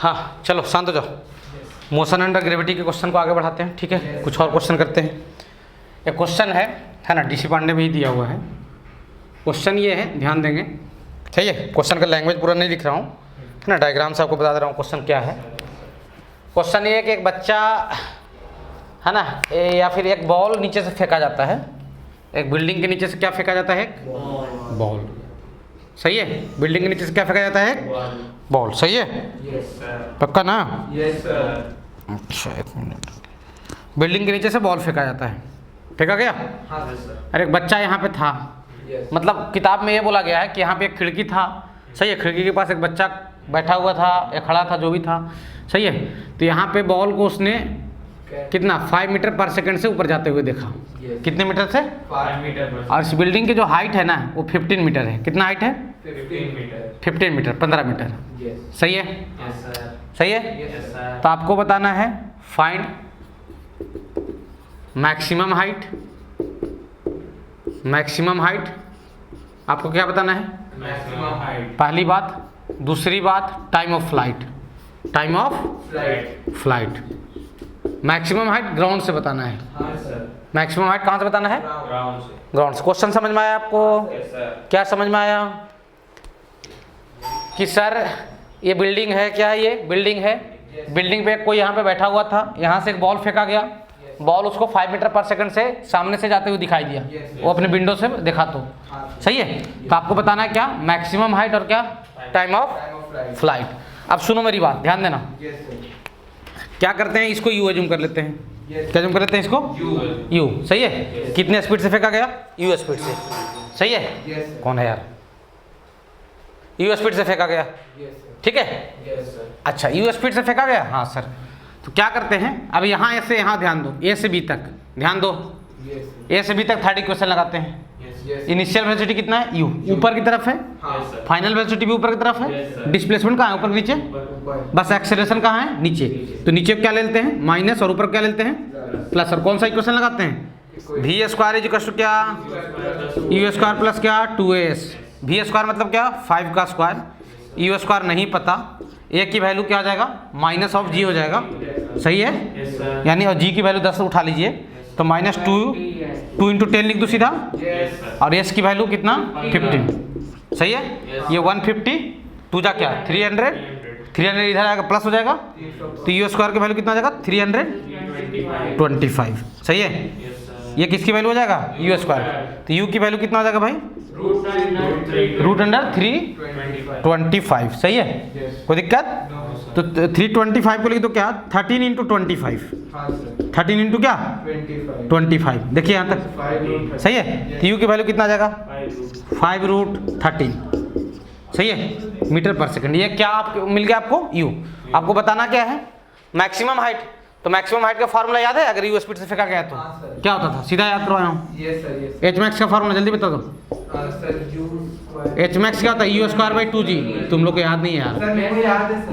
हाँ चलो शांत हो जाओ। मोशन अंडर ग्रेविटी के क्वेश्चन को आगे बढ़ाते हैं, ठीक है। कुछ और क्वेश्चन करते हैं। एक क्वेश्चन है ना, डीसी पांडे में ही दिया हुआ है। क्वेश्चन ये है, ध्यान देंगे, सही है। क्वेश्चन का लैंग्वेज पूरा नहीं लिख रहा हूँ, है ना, डायग्राम से आपको बता दे रहा हूँ क्वेश्चन क्या है। क्वेश्चन ये है कि एक बच्चा है ना, या फिर एक बॉल नीचे से फेंका जाता है। एक बिल्डिंग के नीचे से क्या फेंका जाता है? बॉल। सही है। बिल्डिंग के नीचे से क्या फेंका जाता है? बॉल। सही है? Yes sir. पक्का ना? Yes sir. अच्छा एक मिनट। बिल्डिंग के नीचे से बॉल फेंका जाता है, फेंका गया। हाँ सर। अरे एक बच्चा यहाँ पे था, मतलब किताब में ये बोला गया है कि यहाँ पे एक खिड़की था। सही है। खिड़की के पास एक बच्चा बैठा हुआ था या खड़ा था, जो भी था। सही है। तो यहाँ पे बॉल को उसने कितना 5 मीटर पर सेकंड से ऊपर जाते हुए देखा। कितने मीटर से? 5 मीटर। और इस बिल्डिंग की जो हाइट है ना, वो 15 मीटर है। कितना हाइट है? 15 मीटर। 15 metre, 15 metre. सही है? Yes sir. सही है। Yes sir. तो आपको बताना है find maximum height. Maximum height आपको क्या बताना है? Maximum height. पहली बात। दूसरी बात, time of flight. Time of flight. Maximum height ground से बताना है। हाँ सर। मैक्सिमम हाइट कहाँ से बताना है? ग्राउंड से। ग्राउंड से। क्वेश्चन समझ में आया आपको? Yes sir. क्या समझ में आया? कि सर ये बिल्डिंग है, क्या है ये? बिल्डिंग है। बिल्डिंग पे कोई यहाँ पे बैठा हुआ था, यहाँ से एक बॉल फेंका गया। बॉल उसको 5 मीटर पर सेकंड से सामने से जाते हुए दिखाई दिया। वो अपने विंडो से देखा तो सही है। तो आपको बताना है क्या? मैक्सिमम हाइट और क्या? Time of flight. अब सुनो मेरी बात, ध्यान देना। क्या करते हैं, इसको यू एज्यूम कर लेते हैं। क्या एज्यूम कर लेते हैं इसको? यू। सही है। कितने स्पीड से फेंका गया? यू स्पीड से। सही है। कौन है यार? यू स्पीड से फेंका गया, ठीक है। अच्छा यू स्पीड से फेंका गया, हाँ सर। तो क्या करते हैं, अब यहाँ से यहाँ ध्यान दो, ए से बी तक ध्यान दो। ए से बी तक थर्ड इक्वेशन लगाते हैं। इनिशियल वेलोसिटी कितना है? यू। ऊपर की तरफ है। फाइनल वेलोसिटी भी ऊपर की तरफ है। डिस्प्लेसमेंट कहाँ है? ऊपर नीचे। बस एक्सेलरेशन कहाँ है? नीचे। तो नीचे क्या लेते हैं? माइनस, और ऊपर क्या लेते हैं? प्लस। और कौन सा इक्वेशन लगाते हैं? V square is equal to क्या? यू स्क्वायर प्लस क्या? 2as। वी स्क्वायर मतलब क्या? 5 का स्क्वायर। यू स्क्वायर नहीं पता, ए की वैल्यू क्या आ जाएगा? माइनस ऑफ जी हो जाएगा। सही है। यानी और जी की वैल्यू 10 उठा लीजिए, तो -2 इंटू 10 लिख दो सीधा। और एस की वैल्यू कितना? 15। सही है। ये 150 टू जा क्या? 300 इधर आएगा, प्लस हो जाएगा। तो यू स्क्वायर की वैल्यू कितना हो जाएगा? 325। सही है। ये किसकी वैल्यू हो जाएगा? U square. तो यू की वैल्यू कितना हो जाएगा भाई? Root under 325। सही है। कोई दिक्कत? तो 325 को लिख दो क्या? 13 इंटू 25। 13 इंटू क्या? 25। देखिए यहाँ तक सही है। तो यू की वैल्यू कितना आ जाएगा? 5√13। सही है। मीटर पर सेकंड। ये क्या आपको मिल गया? आपको यू। आपको बताना क्या है? Maximum height. तो मैक्सिमम हाइट का फार्मूला याद है? अगर यू स्पीड से फेंका गया तो क्या होता था? सीधा याद करवाया हूँ। एच मैक्स का फार्मूला जल्दी बता दो। एच मैक्स क्या होता है? You square by 2g। तुम लोग को याद नहीं है यार।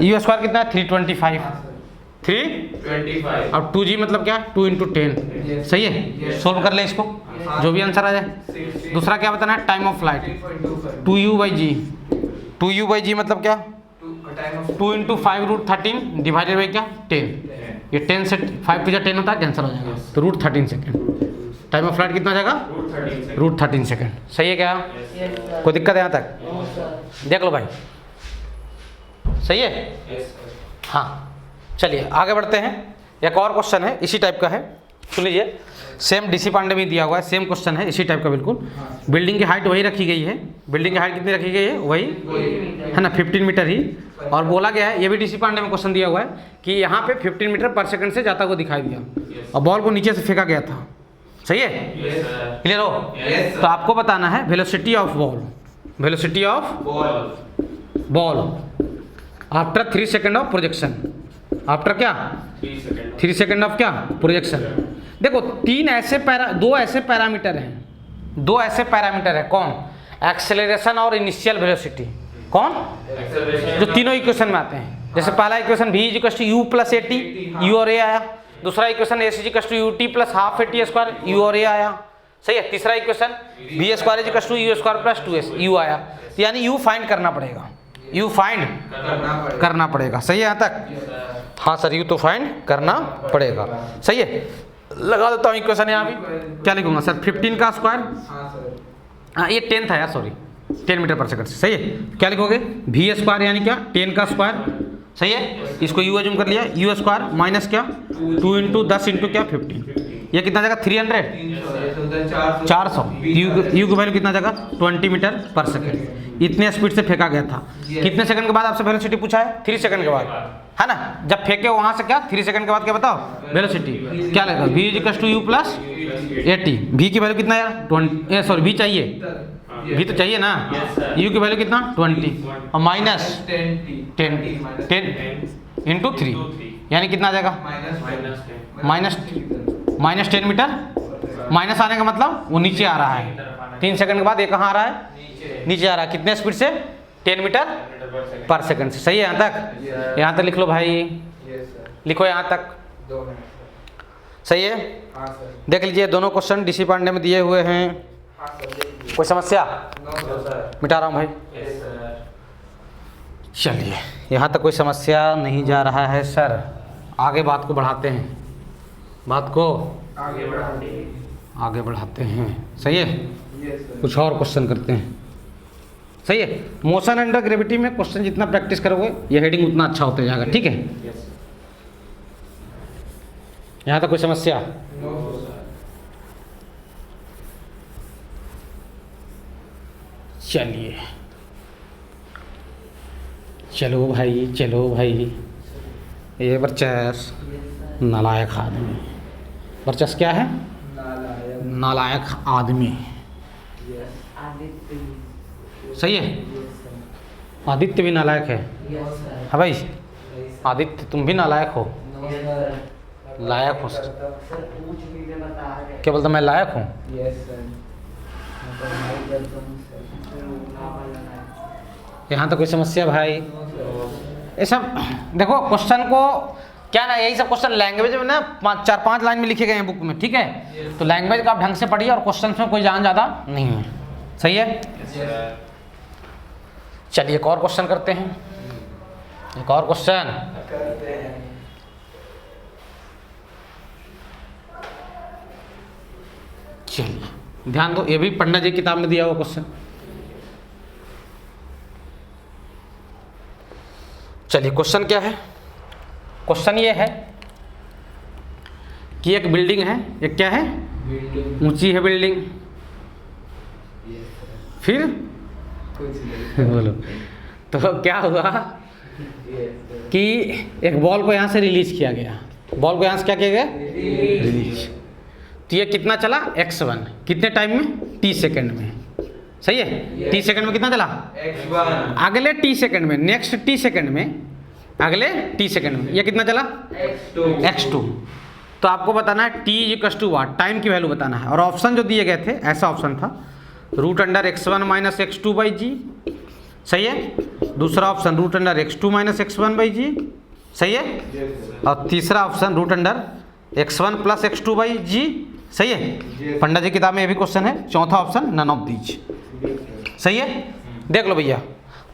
यू स्क्वायर कितना है? 325। 325 और 2g मतलब क्या? 2 इंटू 10। सही है। सोल्व कर ले इसको, जो भी आंसर आ जाए। दूसरा क्या बताना है? Time of flight 2u/g। 2u/g मतलब क्या? 2 इंटू 5√13 डिवाइडेड बाई क्या? 10। ये 10 से 5 टू 10 होता है, कैंसिल हो जाएगा। तो √13 सेकेंड। टाइम ऑफ फ्लाइट कितना हो जाएगा? √13 सेकेंड। सही है क्या? कोई दिक्कत है यहाँ तक? देख लो भाई, सही है। हाँ चलिए आगे बढ़ते हैं। एक और क्वेश्चन है, इसी टाइप का है, सुन लीजिए। सेम डीसी पांडे में दिया हुआ है, सेम क्वेश्चन है, इसी टाइप का बिल्कुल। बिल्डिंग की हाइट वही रखी गई है। बिल्डिंग की हाइट कितनी रखी गई है? वही है ना, 15 मीटर ही। और बोला गया है, ये भी डीसी पांडे में क्वेश्चन दिया हुआ है कि यहाँ पे 15 मीटर पर सेकंड से जाता हुआ दिखाई दिया, और बॉल को नीचे से फेंका गया था। सही है। क्लियर हो? तो आपको बताना है velocity of ball. Velocity of ball after 3 second of projection. After क्या? 3 सेकेंड ऑफ क्या? प्रोजेक्शन। देखो दो ऐसे पैरामीटर हैं। दो ऐसे पैरामीटर है। कौन? एक्सेलरेशन और इनिशियल वेलोसिटी। कौन? जो तीनों इक्वेशन में आते हैं। जैसे पहला equation v = u + at, u और a आया। दूसरा equation s = ut + ½ at², u और a आया। सही है। तीसरा equation v² = u² + 2s, u आया। यानी u फाइंड करना पड़ेगा। यू फाइंड करना पड़ेगा। सही है यहाँ तक? हाँ सर, यू तो फाइंड करना पड़ेगा। सही है, लगा देता हूँ इक्वेशन यहाँ भी। क्या लिखूंगा सर? 15 का स्क्वायर, हाँ ये 10 था यार, सॉरी, 10 मीटर पर सेकंड। सही है, क्या लिखोगे? वी स्क्वायर यानी क्या? 10 का स्क्वायर। सही है, इसको यू एज्यूम कर लिया, यू स्क्वायर माइनस क्या 2 इंटू 10 इंटू क्या 15, ये कितना जाएगा 300 400। यू की वैल्यू कितना जाएगा 20 मीटर पर सेकंड। इतने स्पीड से फेंका गया था। कितने सेकंड के बाद आपसे वेलोसिटी पूछा है? 3 सेकंड के बाद, है ना? जब फेंके वहां से क्या 3 सेकंड के बाद क्या बताओ वेलोसिटी क्या लगेगा? v equal to U plus 80। v की वैल्यू कितना यार 20, सॉरी v चाहिए, v तो चाहिए ना। u की वैल्यू कितना 20 और माइनस 10 इंटू 3 यानी कितना आ जाएगा माइनस 10 मीटर। माइनस आने का मतलब वो नीचे आ रहा है। 3 सेकंड के बाद ये कहाँ आ रहा है? नीचे आ रहा है। कितने स्पीड से? 10 मीटर पर सेकंड से। सही है यहाँ तक? यहाँ तक लिख लो भाई, लिखो यहाँ तक। सही है, देख लीजिए दोनों क्वेश्चन डीसी पांडे में दिए हुए हैं। कोई समस्या? मिटा रहा हूँ भाई। चलिए, यहाँ तक कोई समस्या नहीं जा रहा है सर। आगे बात को बढ़ाते हैं, बात को आगे बढ़ाते हैं। सही है, कुछ और क्वेश्चन करते हैं। सही है, मोशन अंडर ग्रेविटी में क्वेश्चन जितना प्रैक्टिस करोगे ये हेडिंग उतना अच्छा होता जाएगा। ठीक है, यहाँ तक कोई समस्या? चलिए, चलो भाई, चलो भाई। ये वर्चस नालायक आदमी। वर्चस क्या है? नालायक आदमी। सही है, आदित्य भी नालायक है। हाँ भाई, आदित्य तुम भी नालायक हो, लायक हो सर। क्या बोलता? मैं लायक हूँ। यहाँ तो कोई समस्या भाई? ये सब देखो क्वेश्चन को क्या ना, यही सब क्वेश्चन लैंग्वेज में ना 4-5 लाइन में लिखे गए हैं बुक में। ठीक है, तो लैंग्वेज का आप ढंग से पढ़िए और क्वेश्चन में कोई जान ज़्यादा नहीं है। सही है, चलिए एक और क्वेश्चन करते हैं। एक और क्वेश्चन, चलिए ध्यान दो, ये भी पन्ना जी किताब में दिया हुआ क्वेश्चन। चलिए क्वेश्चन क्या है? क्वेश्चन ये है कि एक बिल्डिंग है, एक क्या है? ऊंची है बिल्डिंग। फिर बोलो तो क्या हुआ कि एक बॉल को यहाँ से रिलीज किया गया। बॉल को यहाँ से क्या किया गया? रिलीज। तो ये कितना चला? x1। कितने टाइम में? t सेकंड में। सही है, t सेकंड में कितना चला? x1। अगले t सेकंड में, नेक्स्ट t सेकंड में, अगले t सेकंड में ये कितना चला? x2। तो आपको बताना है t equal to what, time की वैल्यू बताना है। और ऑप्शन जो दिए गए थे ऐसा ऑप्शन था √x1 माइनस x2/g। सही है, दूसरा ऑप्शन √x2 माइनस x1/g। सही है, और तीसरा ऑप्शन √x1 प्लस x2/g। सही है, पंडा जी किताब में ये भी क्वेश्चन है। चौथा ऑप्शन नन ऑफ दीज। सही है, देख लो भैया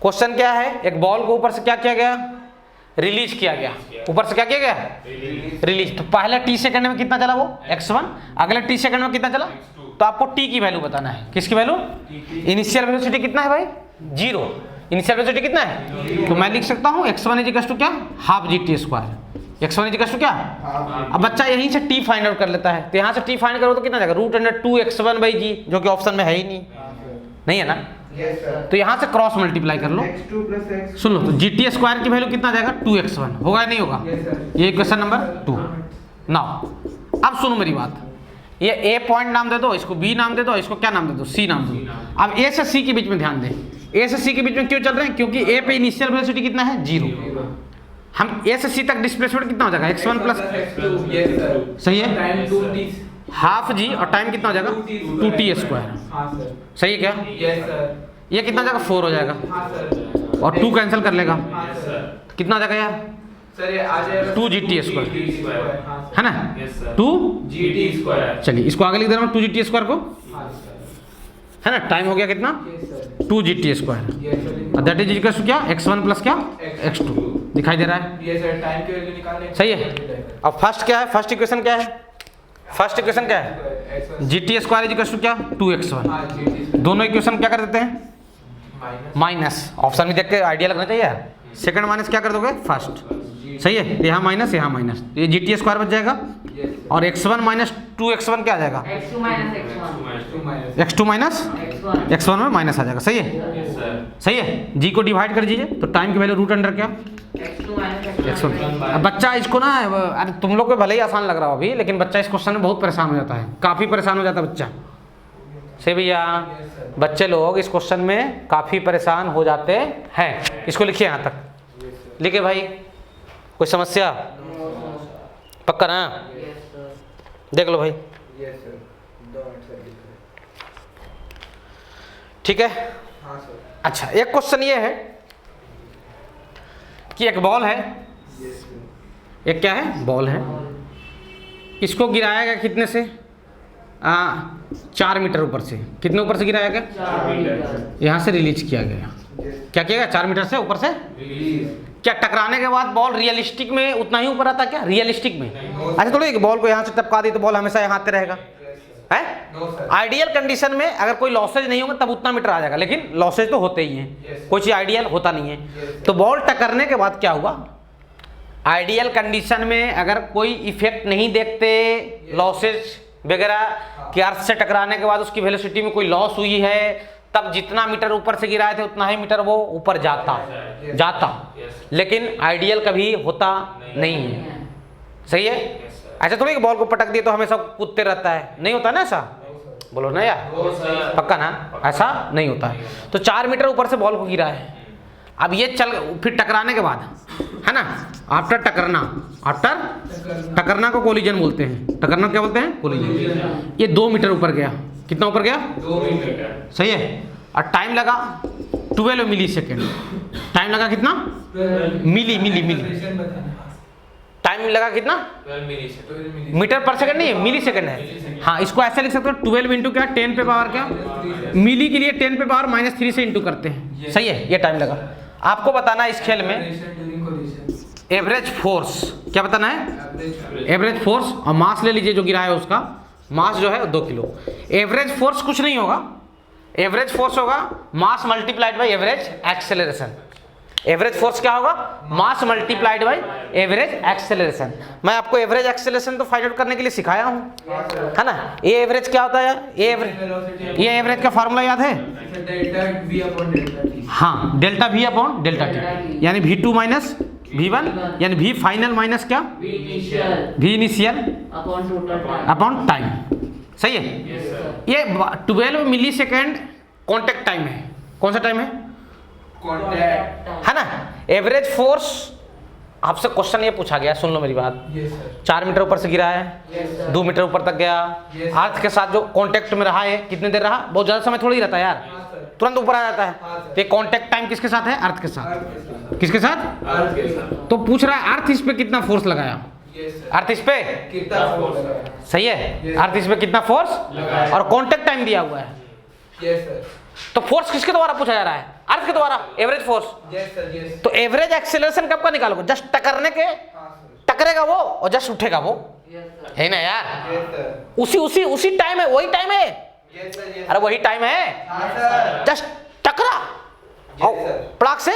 क्वेश्चन क्या है? एक बॉल को ऊपर से क्या किया गया? रिलीज किया गया। ऊपर से क्या किया गया? रिलीज। तो पहले t सेकंड में कितना चला वो? x1। अगले t सेकंड में कितना चला? तो आपको t की वैल्यू बताना है। किसकी वैल्यू? इनिशियल वेलोसिटी कितना है भाई? 0। इनिशियल वेलोसिटी कितना है? तो मैं लिख सकता हूँ x1 इज इक्वल टू क्या? Half gt²। x1 is equal to क्या? अब बच्चा यहीं से t फाइंड आउट कर लेता है। तो यहाँ से t फाइंड करो तो कितना जाएगा? √2x1/g, जो कि ऑप्शन में है ही नहीं है ना। तो यहाँ से क्रॉस मल्टीप्लाई कर लो। सुन लो, तो gt² की वैल्यू कितना जाएगा? 2x1। होगा या नहीं होगा? ये क्वेश्चन नंबर 2। नाउ अब सुनो मेरी बात, ये a पॉइंट नाम दे दो, इसको b नाम दे दो, इसको क्या नाम दे दो? c नाम दे दो। अब a से c के बीच में ध्यान दें। a से c के बीच में क्यों चल रहे हैं? क्योंकि a पे इनिशियल वेलोसिटी कितना है? 0। हम a से c तक डिस्प्लेसमेंट कितना हो जाएगा? x1 प्लस, सही है, हाफ g, और टाइम कितना हो जाएगा? 2t²। सही है क्या? ये कितना हो जाएगा? 4 हो जाएगा, और 2 कैंसिल कर लेगा। कितना हो जाएगा यार? 2gt², है ना? 2gt²। चलिए इसको आगे लिख दे रहा हूँ 2gt² को, है ना? टाइम हो गया कितना? 2 GT square, that is equal to क्या, x1 प्लस क्या, x2 दिखाई दे रहा है। ये सर टाइम की वैल्यू निकालने सही है। अब फर्स्ट क्या है, फर्स्ट इक्वेशन क्या है, फर्स्ट इक्वेशन क्या है, GT square is equal to क्या, 2x1। दोनों इक्वेशन क्या कर देते हैं, माइनस। ऑप्शन में देख के आइडिया लगना चाहिए यार। सेकंड माइनस क्या कर दोगे, फर्स्ट। सही है, यहाँ माइनस यहाँ माइनस, ये GT स्क्वायर बच जाएगा और x1 माइनस 2x1 क्या आ जाएगा, x2 minus x1 x2 minus x1 में माइनस आ जाएगा। सही है, यस सर सही है। जी को डिवाइड कर दीजिए तो टाइम की वैल्यू रूट अंडर क्या, x2 माइनस x1। अब बच्चा इसको ना, अरे तुम लोग को भले ही आसान लग रहा हो अभी, लेकिन बच्चा इस क्वेश्चन में बहुत परेशान हो जाता है, काफ़ी परेशान हो जाता है बच्चा। सही भैया, बच्चे लोग इस क्वेश्चन में काफ़ी परेशान हो जाते हैं। इसको लिखिए यहाँ तक, लिखिए भाई, कोई समस्या, पक्का ना, देख लो भाई, यस सर 2 मिनट सर लिख रहे ठीक है। हां सर अच्छा, एक क्वेश्चन ये है कि एक बॉल है, यस सर एक क्या है, बॉल है, इसको गिराया गया कितने से, 4 मीटर ऊपर से। कितने ऊपर से गिराया गया, 4 मीटर। यहाँ से रिलीज किया गया। क्या किया गया, 4 मीटर से ऊपर से। रिलीज क्या टकराने के बाद बॉल रियलिस्टिक में उतना ही ऊपर आता क्या, रियलिस्टिक में? अच्छा थोड़ी, एक बॉल को यहाँ से टपका दी तो बॉल हमेशा यहाँ आते रहेगा, है? नो सर आइडियल कंडीशन में अगर कोई लॉसेज नहीं होगा तब उतना मीटर आ जाएगा, लेकिन लॉसेज तो होते ही हैं, कोई चीज़ आइडियल होता नहीं है। तो बॉल टकरने के बाद क्या हुआ, आइडियल कंडीशन में अगर कोई इफेक्ट नहीं देखते लॉसेज वगैरह कि अर्थ से टकराने के बाद उसकी वेलोसिटी में कोई लॉस हुई है, तब जितना मीटर ऊपर से गिराए थे उतना ही मीटर वो ऊपर जाता। लेकिन आइडियल कभी होता नहीं है। सही है। ऐसा थोड़ी कि बॉल को पटक दिए तो हमेशा कूदते रहता है, नहीं होता ना ऐसा, बोलो ना यार, पक्का ना, ऐसा नहीं होता है। तो 4 मीटर ऊपर से बॉल को गिरा है, अब ये चल फिर टकराने के बाद, है ना, आफ्टर टकरना को कोलिजन बोलते हैं। टकरना क्या बोलते हैं, कोलिजन। ये 2 मीटर ऊपर गया, कितना ऊपर गया, 2 मीटर। सही है। और टाइम लगा 12 मिली सेकेंड। टाइम लगा कितना, मिली टाइम लगा कितना, 12 मिली सेकंड। मीटर पर सेकंड नहीं है, मिली सेकंड है। हाँ, इसको ऐसे लिख सकते हो, 12 इंटू क्या, 10 पे पावर क्या, मिली के लिए 10 पे पावर -3 से इंटू करते हैं। सही है, ये टाइम लगा। आपको बताना है इस खेल में एवरेज फोर्स, क्या बताना है, एवरेज फोर्स, और मास ले लीजिए जो गिरा है उसका मास जो है 2 किलो। एवरेज फोर्स कुछ नहीं होगा, एवरेज फोर्स होगा मास multiplied by average acceleration. Average force क्या होगा, मास मल्टीप्लाइड बाय एवरेज एक्सेलरेशन। मैं आपको एवरेज एक्सेलरेशन तो फाइंड आउट करने के लिए सिखाया हूँ, है ना। ये एवरेज क्या होता है यार, ये एवरेज का फॉर्मूला याद है, हाँ, delta V upon delta T, यानी V2 माइनस V1, यानी V फाइनल माइनस क्या, V इनिशियल अपॉन टाइम। सही है। ये 12 मिली सेकेंड कॉन्टेक्ट टाइम है। कौन सा टाइम है, है ना। एवरेज फोर्स, आपसे क्वेश्चन ये पूछा गया, सुन लो मेरी बात, 4 मीटर ऊपर से गिरा है, 2 मीटर ऊपर तक गया, अर्थ के साथ जो कांटेक्ट में रहा है, कितने देर रहा, बहुत ज्यादा समय थोड़ी रहता है यार, तुरंत ऊपर आ जाता है। तो ये कांटेक्ट टाइम किसके साथ है, अर्थ के साथ। किसके साथ, अर्थ के साथ। तो पूछ रहा है अर्थ इस पे कितना फोर्स लगाया, अर्थ इस पे कितना फोर्स लगा? सही है, अर्थ इस पे कितना फोर्स और कांटेक्ट टाइम दिया हुआ है। Yes sir. तो फोर्स किसके द्वारा पूछा जा रहा है, अर्थ के द्वारा, average force. Yes sir, yes. तो एवरेज एक्सेलरेशन कब का निकालोगे, जस्ट टकरने के, टकरेगा वो और जस्ट उठेगा वो, है ना यार। Yes sir. उसी टाइम है, वही टाइम है, यस सर, यस। अरे वही टाइम है, हां सर। जस्ट टकरा और सर। प्लाक से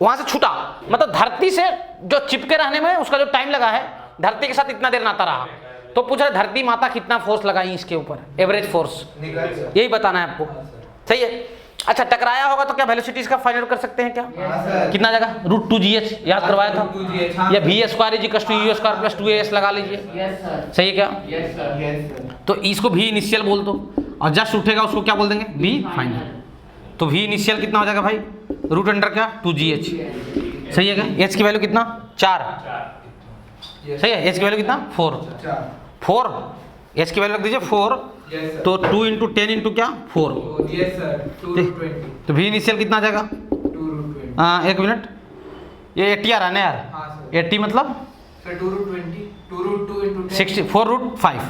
वहां से छूटा, मतलब धरती से जो चिपके रहने में उसका जो टाइम लगा है, धरती के साथ इतना देर नाता रहा। तो पूछा धरती माता कितना फोर्स लगाई इसके ऊपर, एवरेज फोर्स, निकाल सर। यही बताना है आपको। सही है। अच्छा, टकराया होगा तो क्या वेलोसिटी इसका फाइंड आउट कर सकते हैं क्या, हां सर। कितना जगह, √2gh याद करवाया था, 2gh, हाँ। या v² = u² + 2as लगा लीजिए। सही है क्या, यस सर। तो इसको v इनिशियल बोल दो और जस्ट उठेगा उसको क्या बोल देंगे, v फाइनल। तो v इनिशियल कितना हो जाएगा भाई, √अंडर क्या, 2gh। सही है क्या, h की वैल्यू कितना, 4। सही है, h की वैल्यू कितना, 4। h की वैल्यू रख दीजिए 4, तो 2 × 10 × क्या, 4। Yes sir. 2√20। तो v इनिशियल कितना आ जाएगा, 2√20। एक मिनट, ये 80 आ रहा है ना यार, हाँ सर। 80 मतलब सर 2√20, 2√2 × 10। 60, 4√5,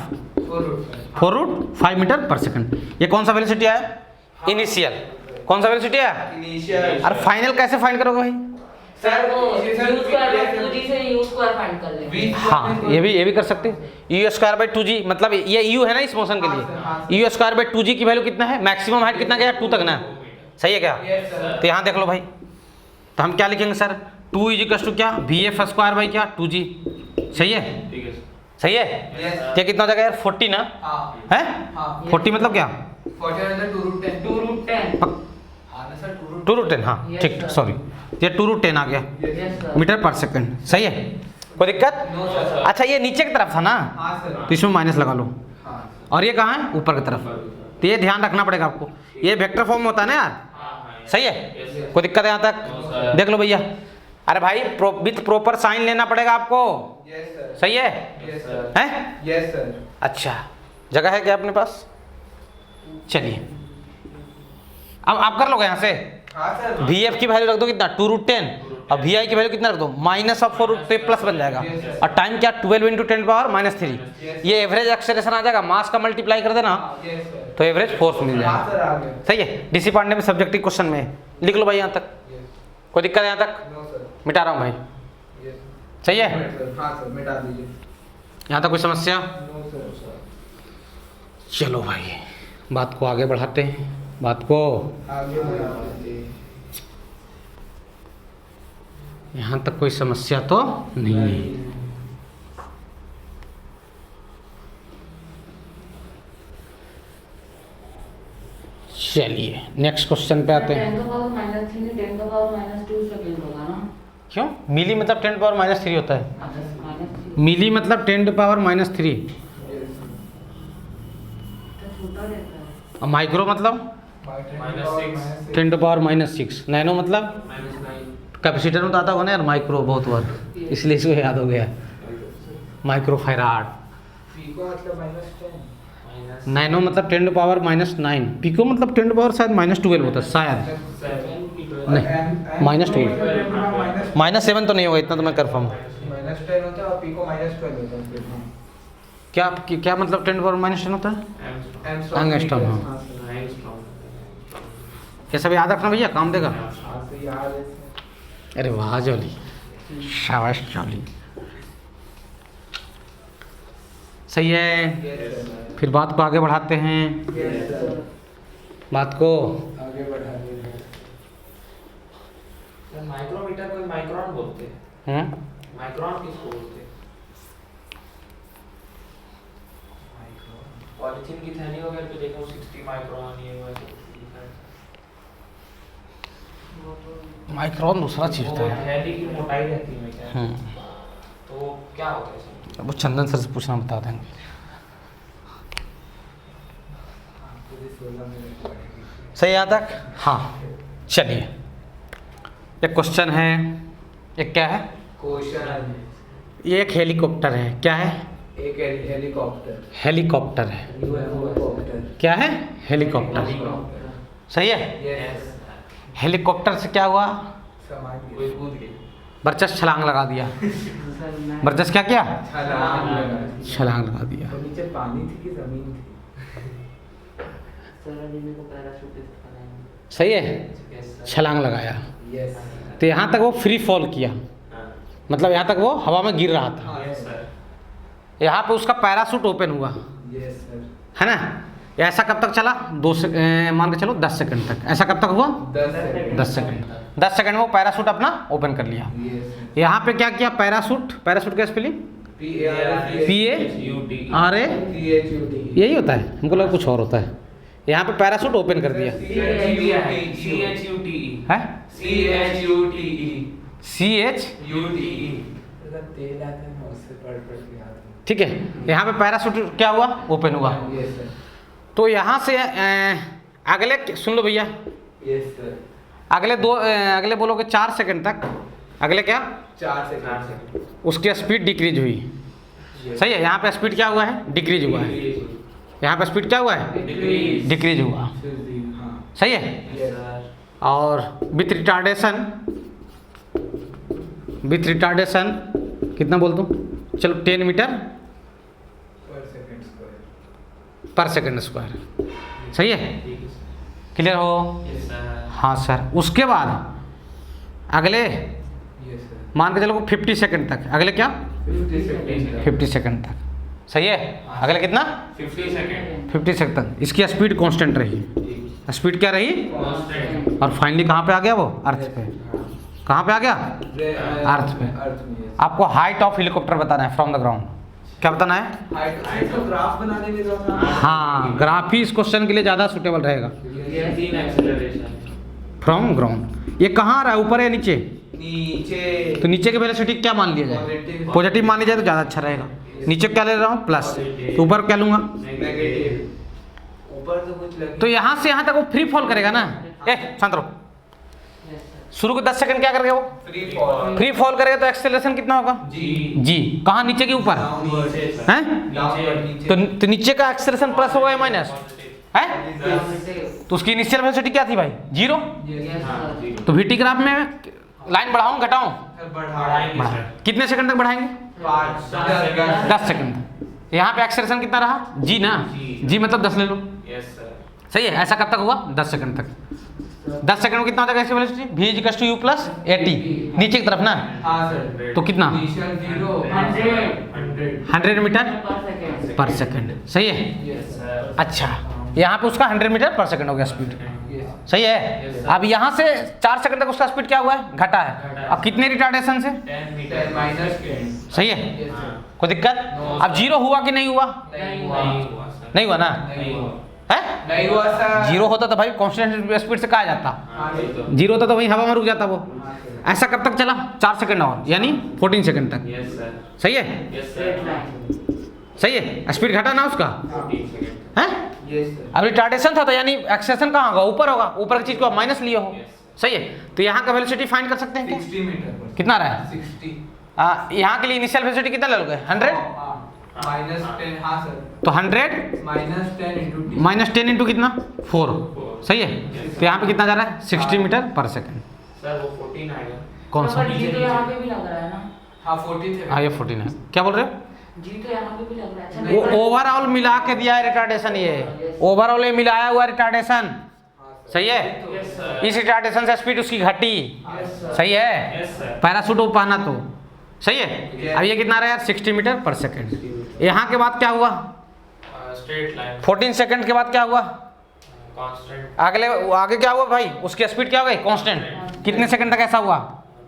4√5। 4√5 मीटर पर सेकंड। ये कौन सा वेलोसिटी आया, इनिशियल। कौन सा वेलोसिटी है? इनिशियल। अरे फाइनल कैसे फाइंड करोगे भाई? सर वो ये सर, u स्क्वायर बाय ये 2g से u स्क्वायर फाइंड कर लेंगे। हाँ ये भी कर सकते हैं। यू स्क्वायर बाई 2g मतलब ये यू है ना इस मोशन के हाँ सर, हाँ लिए। यू स्क्वायर बाई 2g की वैल्यू कितना है? मैक्सिमम हाइट कितना गया? 2 तक ना, सही है क्या? Yes, sir. तो यहाँ देख लो भाई, तो हम क्या लिखेंगे सर? 2 इजिकल्स टू क्या? वी एफ स्क्वायर बाई क्या? 2g, सही है? ठीक है सर। सही है? Yes. ये कितना हो जाएगा यार? 40 ना हाँ है? हाँ 40 मतलब क्या? 40 अंदर 2 रूट 10। 2 रूट 10। हाँ ना सर 2 रूट 2 रूट 10, हाँ Yes, ठीक, sir. सॉरी ये 2 रूट 10 आ गया यस सर। मीटर पर सेकंड, सही है? कोई दिक्कत? No sir. अच्छा ये नीचे की तरफ था ना, हाँ सर। तो इसमें माइनस लगा लो। हाँ और ये कहाँ है? ऊपर की तरफ। तो ये ध्यान रखना पड़ेगा आपको, ये वेक्टर फॉर्म में होता है ना यार, सही है? कोई दिक्कत है यहाँ तक? देख लो भैया, अरे भाई विथ प्रॉपर साइन लेना पड़ेगा आपको, यस सर। सही है? Yes sir. हैं? Yes sir. अच्छा जगह है क्या अपने पास? चलिए अब आप कर लोगे यहाँ से। हाँ सर। वी एफ की वैल्यू रख दो कितना? 2 रूट 10, और वी आई की वैल्यू कितना रख दो? माइनस ऑफ 4 रूट, तो प्लस बन जाएगा। और टाइम क्या? 12 इंटू 10 पावर माइनस 3। ये एवरेज एक्सेलरेशन आ जाएगा, मास का मल्टीप्लाई कर देना यस सर। तो एवरेज फोर्स मिल हाँ जाएगा, सर आ गया। सही है? डीसी पांडे में सब्जेक्टिव क्वेश्चन में है। लिख लो भाई यहाँ तक, यस। कोई दिक्कत है यहाँ तक? No sir. मिटा रहा हूँ भाई, यस। सही है? हाँ सर मिटा दीजिए। यहाँ तक कोई समस्या? No sir. चलो भाई बात को आगे बढ़ाते हैं, बात को आगे बढ़ा दीजिए। यहाँ तक कोई समस्या तो नहीं है। चलिए नेक्स्ट क्वेश्चन पे आते हैं। 10 का पावर माइनस 3 10 का पावर माइनस 2 सेकंड होगा ना? क्यों? मिली मतलब 10 पावर माइनस 3 होता है। अच्छा माइनस 3 मिली मतलब 10 पावर माइनस 3, यस। तो छोटा रहता है। और माइक्रो मतलब -6। 10 पावर माइनस 6, नैनो मतलब -9। कैपेसिटर में तो आता होगा ना यार माइक्रो बहुत बार, इसलिए इसको याद हो गया माइक्रो फैराड। पीको मतलब -10। नैनो मतलब 10 पावर माइनस 9, पिको मतलब 10 पावर शायद माइनस 12 होता है शायद, नहीं -12, -7 तो नहीं होगा, इतना तो मैं कंफर्म। -10 होता है और पीको -12 होता है फिर। हाँ। क्या मतलब 10 पावर माइनस 10 होता है? एंगस्ट्रॉम, हाँ। हाँ सर। ये सब याद रखना भैया, काम देगा। हाँ सर याद है सर। अरे वाह जॉली, शाबाश जॉली, सही है। Yes sir. फिर बात को आगे बढ़ाते हैं, यस सर। बात को आगे बढ़ा दीजिए। सर माइक्रोमीटर को माइक्रोन बोलते हैं। माइक्रोन किसको बोलते हैं? पॉलीथीन की थैली वगैरह पे देखो 60 माइक्रोन ये वो लिखा है। माइक्रोन दूसरा चीज वो होता है। थैली की मोटाई रहती है क्या? हम्म, तो क्या होता है सर? वो चंदन सर से पूछना, बता देंगे। पूरी 16 मिनट पड़ेगी। सही यहाँ तक? हाँ चलिए, एक क्वेश्चन है, एक क्या है? क्वेश्चन ये एक हेलीकॉप्टर है, क्या है? एक हेलीकॉप्टर। हेलीकॉप्टर है, हेलीकॉप्टर। क्या है? हेलीकॉप्टर, सही है? यस। हेलीकॉप्टर से क्या हुआ? सामान कोई कूद गई। बरचस छलांग लगा दिया। सर मैं बरचस क्या किया? छलांग लगा। छलांग लगा दिया। तो नीचे पानी थी कि जमीन थी? सर अभी मेरे को पैराशूट सिखाना सही है? Yes sir. छलांग लगाया, यस। तो यहाँ तक वो फ्री फॉल किया, हाँ। मतलब यहाँ तक वो हवा में गिर रहा था। हाँ यस सर। यहाँ पे उसका पैराशूट ओपन हुआ, यस सर। है ना? ऐसा कब तक चला? मान के चलो 10 सेकंड तक। ऐसा कब तक हुआ? 10 सेकंड। 10 सेकंड। 10 सेकंड में वो पैराशूट अपना ओपन कर लिया। यस। यहाँ पे क्या किया? पैराशूट, पैराशूट का स्पेलिंग PARASHUT। PARA, PHUT। यही होता है, हमको लगा कुछ और होता है। यहाँ पे पैराशूट ओपन कर दिया CHUTE। है, CHUTE। CH, तेल आता है ना, उससे पढ़ के याद है। ठीक है। यहाँ पे पैराशूट क्या हुआ? ओपन हुआ। Yes sir. तो यहाँ से अगले, सुन लो भैया, यस सर। अगले बोलोगे 4 सेकंड तक, अगले क्या? 4 सेकंड। उसकी स्पीड डिक्रीज हुई, सही है? यहाँ पे स्पीड क्या हुआ है? डिक्रीज हुआ है। यहाँ पे स्पीड क्या हुआ है? डिक्रीज हुआ, हाँ। सही है? यस। और विथ रिटार्डेशन कितना बोल दूँ? चलो 10 मीटर पर सेकंड स्क्वायर, सही है? क्लियर हो? Yes sir. हाँ सर, उसके बाद अगले यस सर। मान के चलो 50 सेकंड तक, अगले क्या 50 सेकंड 50 सेकंड तक, सही है। अगले कितना 50 सेकंड 50 सेकंड तक इसकी स्पीड कांस्टेंट रही, स्पीड क्या रही, कांस्टेंट। और फाइनली कहाँ पे आ गया वो, अर्थ पे। कहाँ पे आ गया, अर्थ पे। अर्थ में yes। आपको हाइट ऑफ हेलीकॉप्टर बताना है फ्रॉम द ग्राउंड, क्या बताना है। हाइट तो ग्राफ बनाने में था। हाँ, ग्राफ ही इस क्वेश्चन के लिए ज़्यादा सुटेबल रहेगा। 3 एक्सेलरेशन फ्रॉम ग्राउंड, ये कहाँ आ रहा है, ऊपर या नीचे, नीचे तो नीचे के वेलोसिटी क्या मान लिया जाए, Positive। पॉजिटिव मान लिया जाए तो ज़्यादा अच्छा रहेगा। नीचे क्या ले रहा हूँ, प्लस, तो ऊपर क्या लूँगा, नेगेटिव। ऊपर तो कुछ लगे तो यहाँ से यहाँ तक वो फ्री फॉल करेगा ना। शांत रहो, यस सर। शुरू के 10 सेकंड क्या करेगा वो, फ्री फॉल फ्री फॉल करेगा तो एक्सेलरेशन कितना होगा, जी। कहाँ, नीचे के ऊपर हैं, तो नीचे का एक्सेलरेशन प्लस होगा या माइनस है, पॉजिटिव। तो उसकी इनिशियल वेलोसिटी क्या थी भाई, 0। Yes sir. तो वीटी ग्राफ में लाइन बढ़ाऊं घटाऊं, बढ़ाएंगे सर। कितने सेकंड तक बढ़ाएंगे, 10 सेकंड तक। यहाँ पे एक्सेलरेशन कितना रहा, जी ना, जी मतलब 10 ले लो, यस सर। सही है। ऐसा कब तक हुआ, 10 सेकंड तक। 10 सेकंड में कितना हो जाएगा इसकी velocity, v equals to u plus 80, नीचे की तरफ ना, हाँ सर। तो कितना, इनिशियल 0 100 मीटर पर सेकंड। पर सेकंड, सही है। Yes sir. अच्छा, यहाँ पे उसका 100 मीटर पर सेकंड हो गया स्पीड, यस सही है। अब यहाँ से 4 सेकंड तक उसका स्पीड क्या हुआ है, घटा है। अब कितने रिटार्डेशन से, 10 मीटर माइनस सही है, यस सर। कोई दिक्कत। अब 0 हुआ कि नहीं हुआ, नहीं हुआ नहीं हुआ सर। नहीं हुआ ना, नहीं हुआ है। नहीं हुआ सर। 0 होता तो भाई कांस्टेंट स्पीड से कहा जाता, हाँ सर। 0 होता तो वहीं हवा में रुक जाता वो। हाँ सर। ऐसा कब तक चला, 4 सेकंड और, यानी 14 सेकंड तक, यस सर। सही है, यस स्ट्रेट सर। लाइन। सही है। स्पीड घटा ना उसका, 14 सेकंड है। Yes sir. अब रिटार्डेशन था तो यानी एक्सेलरेशन कहाँ होगा, ऊपर होगा, ऊपर की चीज को आप माइनस लिए हो, सही है। तो यहाँ का वेलोसिटी फाइंड कर सकते हैं क्या? 60 मीटर पर कितना रहा है, 60 यहाँ के लिए इनिशियल वेलोसिटी कितना लोगे, 100, माइनस 10 हाँ सर। तो 100 minus 10 into T minus 10 into कितना 4, सही है। तो यहाँ पे कितना जा रहा है, 60 मीटर पर सेकंड। सर वो 14 आएगा। कौन सा, जी तो यहाँ पे भी लग रहा है ना, हाँ 40 थे। हाँ ये 14 है, क्या बोल रहे हो। जी तो यहाँ पे भी लग रहा है। अच्छा, वो नहीं, ओवरऑल मिला के दिया है रिटार्डेशन, ये ओवरऑल ये मिलाया हुआ रिटार्डेशन, सही है। Yes sir. इस रिटार्डेशन से स्पीड उसकी घटी, सही है। Yes sir. पैराशूट वो पहना तो, सही है। अब ये कितना रहा यार, 60 मीटर पर सेकंड। यहाँ के बाद क्या हुआ, स्ट्रेट लाइन 14 सेकंड के बाद क्या हुआ, कांस्टेंट अगले आगे क्या हुआ भाई, उसकी स्पीड क्या हो गई, कांस्टेंट। कितने सेकंड तक ऐसा हुआ,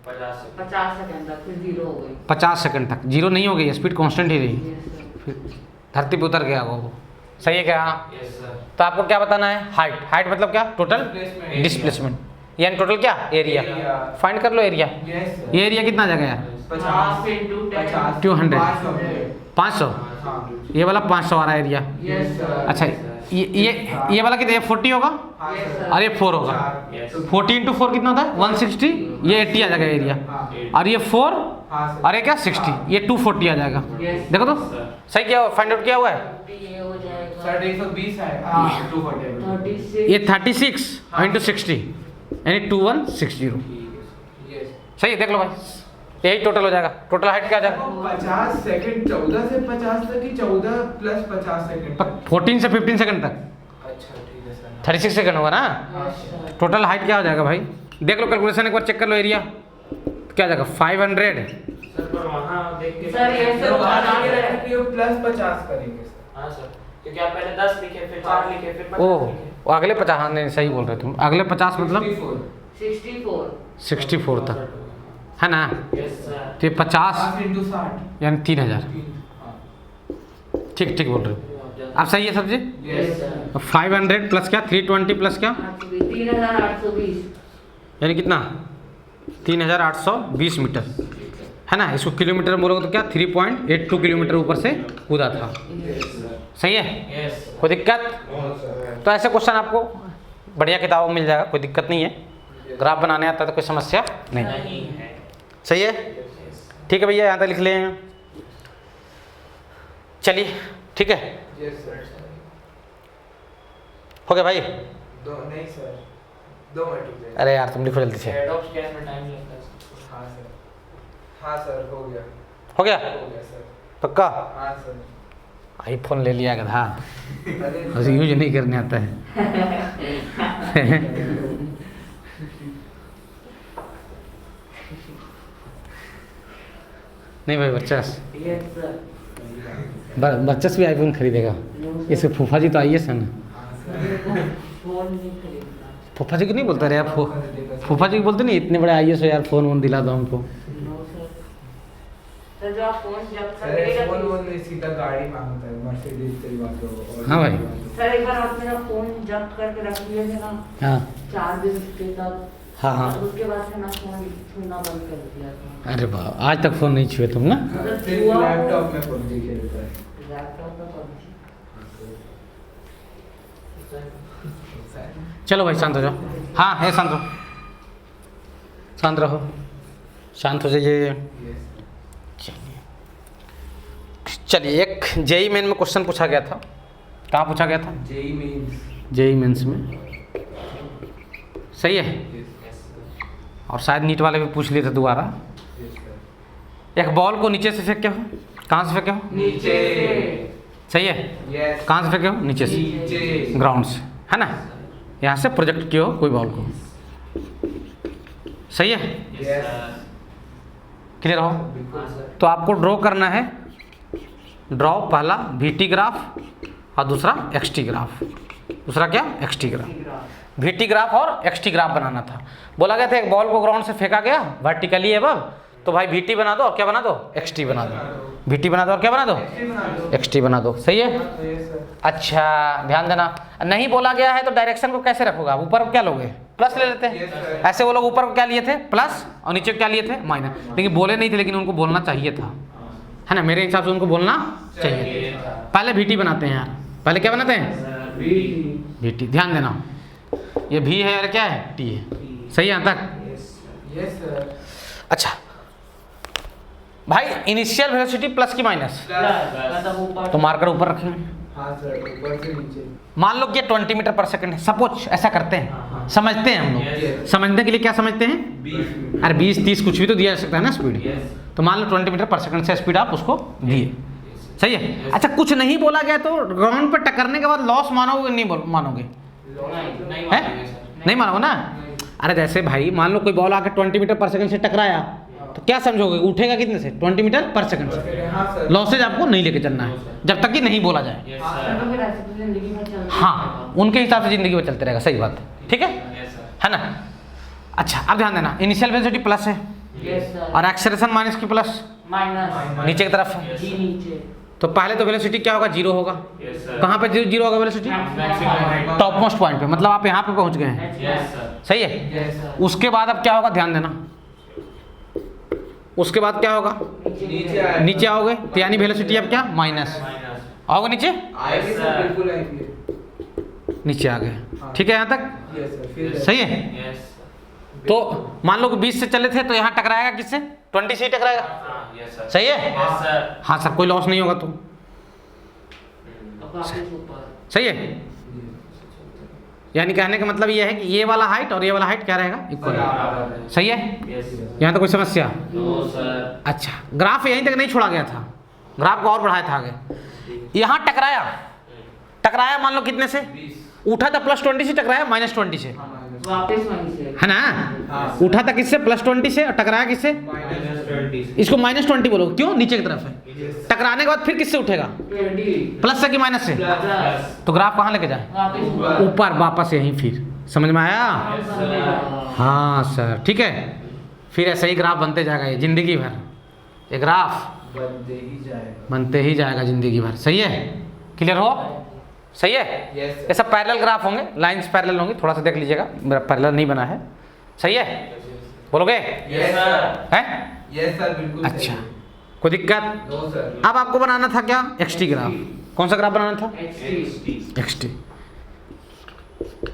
50 सेकंड 50 सेकंड तक, फिर 0 हो गई। 50 सेकंड तक 0 नहीं हो गई, स्पीड कांस्टेंट ही रही, यस सर। फिर धरती पे उतर गया वो, सही है क्या। Yes sir. तो आपको क्या बताना है, हाइट, हाइट मतलब क्या, टोटल Displacement। डिस्प्लेसमेंट, यानी टोटल क्या, एरिया। Area। फाइंड कर लो एरिया, यस सर। ये एरिया कितना आ जाएगा यार, 50 into 10 50 200। 500, हाँ ये वाला 500 आ रहा है एरिया। Yes sir. अच्छा ये वाला कितना, 40 होगा हाँ Yes, सर। sir। और ये 4 होगा, यस 40 इंटू 4 कितना होता है 160, ये 80 आ जाएगा एरिया, हाँ और ये 4 हाँ सर। और ये क्या 60, ये 240 आ जाएगा। Yes। देखो तो सर। सही क्या फाइंड आउट किया हुआ है, ये हो जाएगा सर 120 है हाँ 240 36। ये 36 इंटू 60 यानी 2160, यस। सही है। देख लो भाई, यही टोटल हो जाएगा। टोटल हाइट क्या आ जाएगा, 50 सेकंड 14 से 50 तक ही 14 प्लस 50 सेकंड तक। 14 से 15 सेकंड तक अच्छा ठीक है सर। 36 सेकंड होगा ना। Yes sir. टोटल हाइट क्या हो जाएगा भाई, देख लो कैलकुलेशन एक बार चेक कर लो, एरिया क्या आ जाएगा 500, सर पर वहाँ देख के सर, ये तो आज आगे रख के प्लस 50 करेंगे सर। हाँ सर, क्योंकि आप पहले 10 लिखे, फिर 4 लिखे, फिर 50 ओह लिखे। वो अगले 50, हाँ नहीं सही बोल रहे तुम, अगले 50 मतलब 64 64 तक है ना। Yes sir. तो ये 50 इंटू 60 यानी 3000, हाँ। ठीक ठीक बोल रहे हो आप, सही है सब्जी। Yes sir. 500 प्लस क्या 320 प्लस क्या, 3820। यानी कितना 3820 मीटर है ना। इसको किलोमीटर में बोलोगे तो क्या 3.82 किलोमीटर ऊपर से कूदा था, यस सर। सही है। यस कोई दिक्कत, तो ऐसे क्वेश्चन आपको बढ़िया किताबों में मिल जाएगा, कोई दिक्कत नहीं है। ग्राफ बनाने आता है तो कोई समस्या नहीं, नहीं है। सही है। ठीक है भैया, यहाँ तक लिख लें, चलिए ठीक है, यस सर। हो गया भाई। दो नहीं सर, 2 मल्टीप्लाई। अरे यार तुम लिखो जल्दी से, हेड ऑफ स्कैन में टाइम लगता है। हाँ सर। हाँ सर हो गया। हो गया हो गया सर। पक्का। हाँ सर। आईफोन ले लिया गधा, अरे उसे यूज नहीं करने आता है। नहीं भाई वर्चस यस सर। वर्चस भी आईफोन खरीदेगा। इसके फूफा जी तो आइए सन। फोन नहीं खरीदना। फूफा जी को नहीं बोलता रे आप फूफा जी को बोलते नहीं इतने बड़े आइए सो यार फ़ोन वोन दिला दो हमको। No sir. सर जो आप फोन जब्त सर करेगा फोन वोन नहीं, सीधा गाड़ी मांगता है, मर्सिडीज दिलवा दो और हाँ भाई। दिलवा सर एक बार आप मेरा फोन जब्त करके रख दिए थे ना हाँ 4 दिन के तब। हाँ हाँ। और उसके बाद से मैं फोन छूना बंद कर दिया था। अरे वाह आज तक फ़ोन नहीं छुए तुम ना। दो। फिर लैपटॉप में पबजी खेलता है। लैपटॉप पे पबजी। चलो भाई शांत हो जाओ। हाँ है शांत हो, शांत रहो, शांत हो जाइए। Yes. चलिए एक जेई मेन में क्वेश्चन पूछा गया था। कहाँ पूछा गया था? JEE means. जेई मेंस में। सही है। और शायद नीट वाले भी पूछ लिए थे दोबारा। एक बॉल को नीचे से फेंके हो, कहाँ से फेंके हो? नीचे। सही है। यस। कहाँ से फेंके हो? नीचे से, नीचे। ग्राउंड से, है ना। यहाँ से प्रोजेक्ट किए हो कोई बॉल को। सही है, यस। क्लियर हो? बिल्कुल सर। तो आपको ड्रॉ करना है। ड्रॉ पहला वीटी ग्राफ और दूसरा एक्सटी ग्राफ। दूसरा क्या? XT graph. वीटी ग्राफ और एक्सटी ग्राफ बनाना था। बोला गया था एक बॉल को ग्राउंड से फेंका गया वर्टिकली एबव, तो भाई वीटी बना दो और क्या बना दो? एक्सटी बना दो। वीटी बना दो और क्या बना दो? एक्सटी बना दो। एक्सटी बना दो। सही है। Yes sir. अच्छा ध्यान देना, नहीं बोला गया है तो डायरेक्शन को कैसे रखोगे? ऊपर को क्या लोगे? प्लस ले लेते Yes, हैं। sir. ऐसे वो लोग ऊपर को क्या लिए थे? प्लस, और नीचे को क्या लिए थे? माइनस। लेकिन बोले नहीं थे, लेकिन उनको बोलना चाहिए था, है ना। मेरे हिसाब से उनको बोलना चाहिए था। पहले वीटी बनाते हैं यार। पहले क्या बनाते हैं? वीटी। ध्यान देना, ये भी है और क्या है? टी है। सही है यहाँ तक? Yes sir. अच्छा भाई इनिशियल वेलोसिटी प्लस की माइनस, मतलब ऊपर तो मार्कर ऊपर रखेंगे। हाँ सर, ऊपर से नीचे। मान लो कि ये 20 मीटर पर सेकंड है, सपोज ऐसा करते हैं, समझते हैं हम लोग। Yes. समझने के लिए क्या समझते हैं? 20। अरे 20-30 कुछ भी तो दिया जा सकता है ना स्पीड। तो मान लो 20 मीटर पर सेकंड से स्पीड आप उसको दिए। सही है। अच्छा कुछ नहीं बोला गया तो ग्राउंड पर टकरने के बाद लॉस मानोगे नहीं मानोगे? नहीं है? मानेंगे सर। नहीं मानोगे ना। अरे जैसे भाई मान लो कोई बॉल आके 20 मीटर पर सेकंड से टकराया, तो क्या समझोगे? उठेगा कितने से? 20 मीटर पर सेकंड से। हाँ सर। लॉसेज आपको नहीं लेके चलना है जब तक कि नहीं बोला जाए। यस हाँ, सर। तो फिर ऐसे तो जिंदगी में चलता हाँ उनके हिसाब से जिंदगी में चलते रहेगा। सही बात है, ठीक है, यस सर। है ना। अच्छा अब ध्यान देना, इनिशियल वेलोसिटी प्लस है यस सर। और एक्सेलरेशन माइनस की प्लस माइनस नीचे की तरफ है। जी नीचे। तो पहले तो वेलोसिटी क्या होगा? जीरो होगा। Yes sir. कहाँ पे जीरो होगा velocity? Maximum. Top most point पे, मतलब आप यहाँ पे पहुँच गए हैं। Yes sir. सही है। यस। उसके बाद अब क्या होगा? ध्यान देना, उसके बाद क्या होगा? नीचे आएगा। नीचे आओगे तो यानी वेलोसिटी अब क्या? माइनस। माइनस। आओगे नीचे, आएगी सर, बिल्कुल आएगी। नीचे आ गए। ठीक है यहाँ तक यस सर। फिर सही है। Yes sir. तो मान लो कि 20 से चले थे तो यहाँ टकराएगा किससे? 20 से ही टकराएगा। हाँ, यस सर। सही है। Yes sir. हाँ सर, कोई लॉस नहीं होगा तो। अब वापस ऊपर। सही है। यानी कहने का मतलब ये है कि ये वाला हाइट और ये वाला हाइट क्या रहेगा? इक्वल। बराबर। सही है। यस। यहाँ तो कोई समस्या? No sir. अच्छा ग्राफ यहीं तक नहीं छोड़ा गया था, ग्राफ को और बढ़ाया था आगे। यहाँ टकराया, टकराया मान लो कितने से? 20। उठा था +20 से, टकराया -20 से, हाँ, माइनस। वापस वहीं से। है ना। हाँ। उठा था किससे? +20 से, और टकराया किससे? माइनस। 20। इसको -20 बोलो, क्यों? नीचे की तरफ है। यस। टकराने के बाद फिर किससे उठेगा? 20 प्लस से कि माइनस से? प्लस तो ग्राफ कहाँ लेके जाए? वापस ऊपर। ऊपर वापस यहीं। फिर समझ में आया? Yes sir. हाँ सर, ठीक है। फिर ऐसे ही ग्राफ बनते जाएगा ये जिंदगी भर, ये ग्राफ बनते ही जाएगा। बनते ही जाएगा जिंदगी भर। सही है, क्लियर हो? सही है। यस ये सब पैरेलल ग्राफ होंगे, लाइंस पैरेलल होंगी, थोड़ा सा देख लीजिएगा, मेरा पैरेलल नहीं बना है। सही है, बोलोगे? Yes sir. है? यस सर, बिल्कुल सही। अच्छा कोई दिक्कत? No sir. अब आपको बनाना था क्या? XT graph. कौन सा ग्राफ बनाना था? एक्सटी। एक्सटी।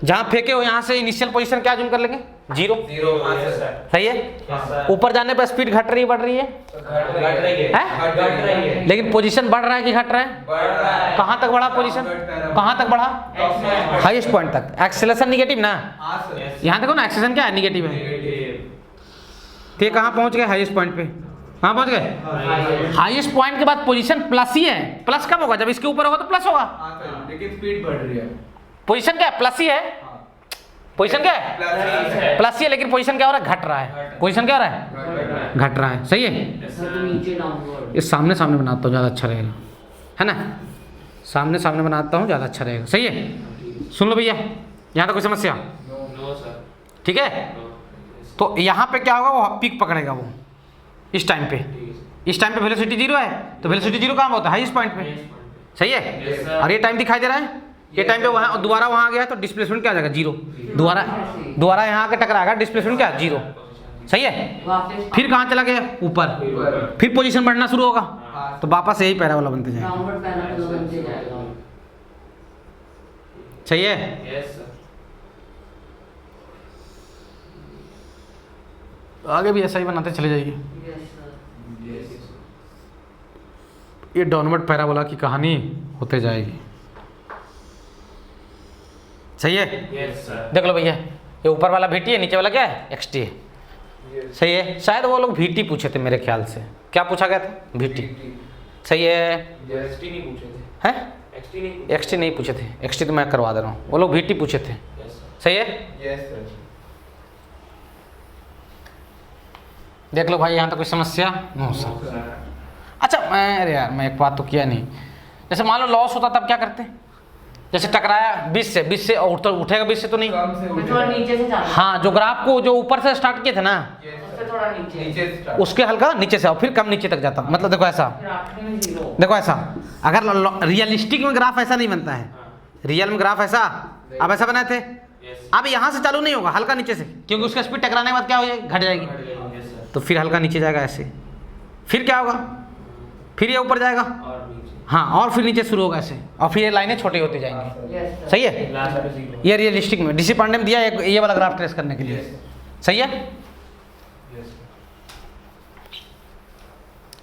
जहाँ फेंके हो यहाँ से इनिशियल पोजीशन क्या जूम कर लेंगे? 0। 0। हाँ सर। सही है। Yes sir. ऊपर जाने पर स्पीड घट रही है बढ़ रही है? घट घट रही है। हैं? घट रही है। लेकिन पोजीशन बढ़ रहा है कि घट रहा है? बढ़ रहा है। कहाँ तक बढ़ा पोजीशन? कहाँ तक बढ़ा? Top हाईएस्ट पॉइंट तक। एक्सेलरेशन निगेटिव ना, हाँ सर। यहाँ देखो ना, एक्सेलरेशन क्या है? निगेटिव है। नेगेटिव। तो ये कहाँ पहुँच गए? हाईएस्ट पॉइंट पे। कहाँ पहुँच गए? हाईएस्ट पॉइंट के बाद पोजीशन प्लस ही है। प्लस कब होगा? जब इसके ऊपर होगा तो प्लस होगा। हाँ सर, लेकिन स्पीड बढ़ रही है। पोजीशन क्या है? प्लस ही है। हाँ। पोजीशन क्या है? प्लस ही है, लेकिन पोजीशन क्या हो रहा है? घट रहा है। पोजीशन क्या हो रहा है? घट रहा है। सही है। सर तो नीचे डाउनवर्ड। इस सामने सामने बनाता हूँ, ज़्यादा अच्छा रहेगा, है ना? सामने सामने बनाता हूँ, ज़्यादा अच्छा रहेगा। सही है। सुन लो भैया, यहाँ तक कोई समस्या? No sir. ठीक है। तो यहाँ पे क्या होगा? वो पीक पकड़ेगा वो इस टाइम पे। इस टाइम पे वेलोसिटी 0 है, तो वेलोसिटी 0 कहाँ होता है? हाईएस्ट पॉइंट पे। सही है। और ये टाइम दिखाई दे रहा है, ये टाइम पे वहाँ दोबारा वहाँ आ गया तो डिस्प्लेसमेंट क्या आ जाएगा? 0। दोबारा यहाँ आके टकराएगा, डिस्प्लेसमेंट क्या? 0। सही है। वापस फिर कहाँ चला गया? ऊपर। फिर पोजीशन बढ़ना शुरू होगा, तो वापस यही पैराबोला बनते जाएगा। डाउनवर्ड पैराबोला बनते जाएगा। सही है। Yes sir. आगे भी ऐसा ही बनाते चले जाइए। Yes sir. ये डाउनवर्ड पैराबोला की कहानी होते जाएगी। सही है। Yes sir. देख लो भैया, ये ऊपर वाला VT है, नीचे वाला क्या है? XT है। सही है। शायद वो लोग VT पूछे थे मेरे ख्याल से। क्या पूछा गया था? VT। सही है। XT नहीं पूछे थे। हैं? XT नहीं पूछे। XT नहीं पूछे थे, XT तो मैं करवा दे रहा हूँ। वो लोग VT पूछे थे। Yes sir. सही है। Yes sir. देख लो भाई, यहाँ तक कोई समस्या? No sir. अच्छा अरे यार, मैं एक बात तो किया नहीं। जैसे मान लो लॉस होता तब क्या करते? जैसे टकराया 20 से और उठेगा 20 से तो नहीं। कम से थोड़ा नीचे से जाना। हाँ, जो ग्राफ को जो ऊपर से स्टार्ट किए थे ना, उससे थोड़ा नीचे। नीचे start। उसके हल्का नीचे से और फिर कम नीचे तक जाता। मतलब देखो ऐसा, फिर आखिरी में 0। देखो ऐसा, अगर रियलिस्टिक में ग्राफ ऐसा नहीं बनता है, रियल में ग्राफ ऐसा अब ऐसा बनाए थे, यस। अब यहाँ से चालू नहीं होगा, हल्का नीचे से, क्योंकि उसका स्पीड टकराने के बाद क्या हो जाएगी? घट जाएगी। Yes sir. तो फिर हल्का नीचे जाएगा ऐसे, फिर क्या होगा? फिर ये ऊपर जाएगा, और नीचे। हाँ, और फिर नीचे शुरू होगा ऐसे, और फिर ये लाइनें छोटी होती जाएंगी। Yes sir. सही है। लास्ट पे 0। ये रियलिस्टिक में DC पांडे ने दिया है ये वाला ग्राफ ट्रेस करने के लिए। सही है। यस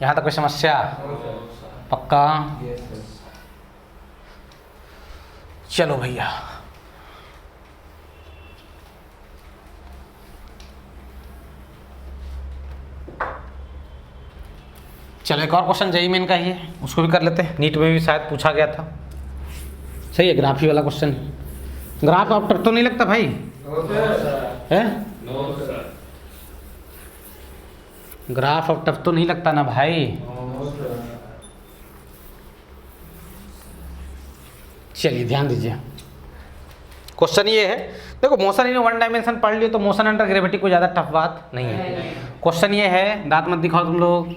यहाँ तक कोई समस्या? पक्का? Yes sir. चलो भैया, चलो एक और क्वेश्चन JEE मेन का ही है, उसको भी कर लेते हैं। नीट में भी शायद पूछा गया था। सही है। ग्राफ ही वाला क्वेश्चन। ग्राफ आप टफ तो नहीं लगता भाई? No sir. है? No sir. ग्राफ अब टफ तो नहीं लगता ना भाई? No sir. चलिए ध्यान दीजिए। क्वेश्चन ये है, देखो मोशन इन वन डायमेंशन पढ़ लियो तो मोशन अंडर ग्रेविटी कोई ज़्यादा टफ बात नहीं है। क्वेश्चन ये है, दांत मत दिखाओ तुम लोग,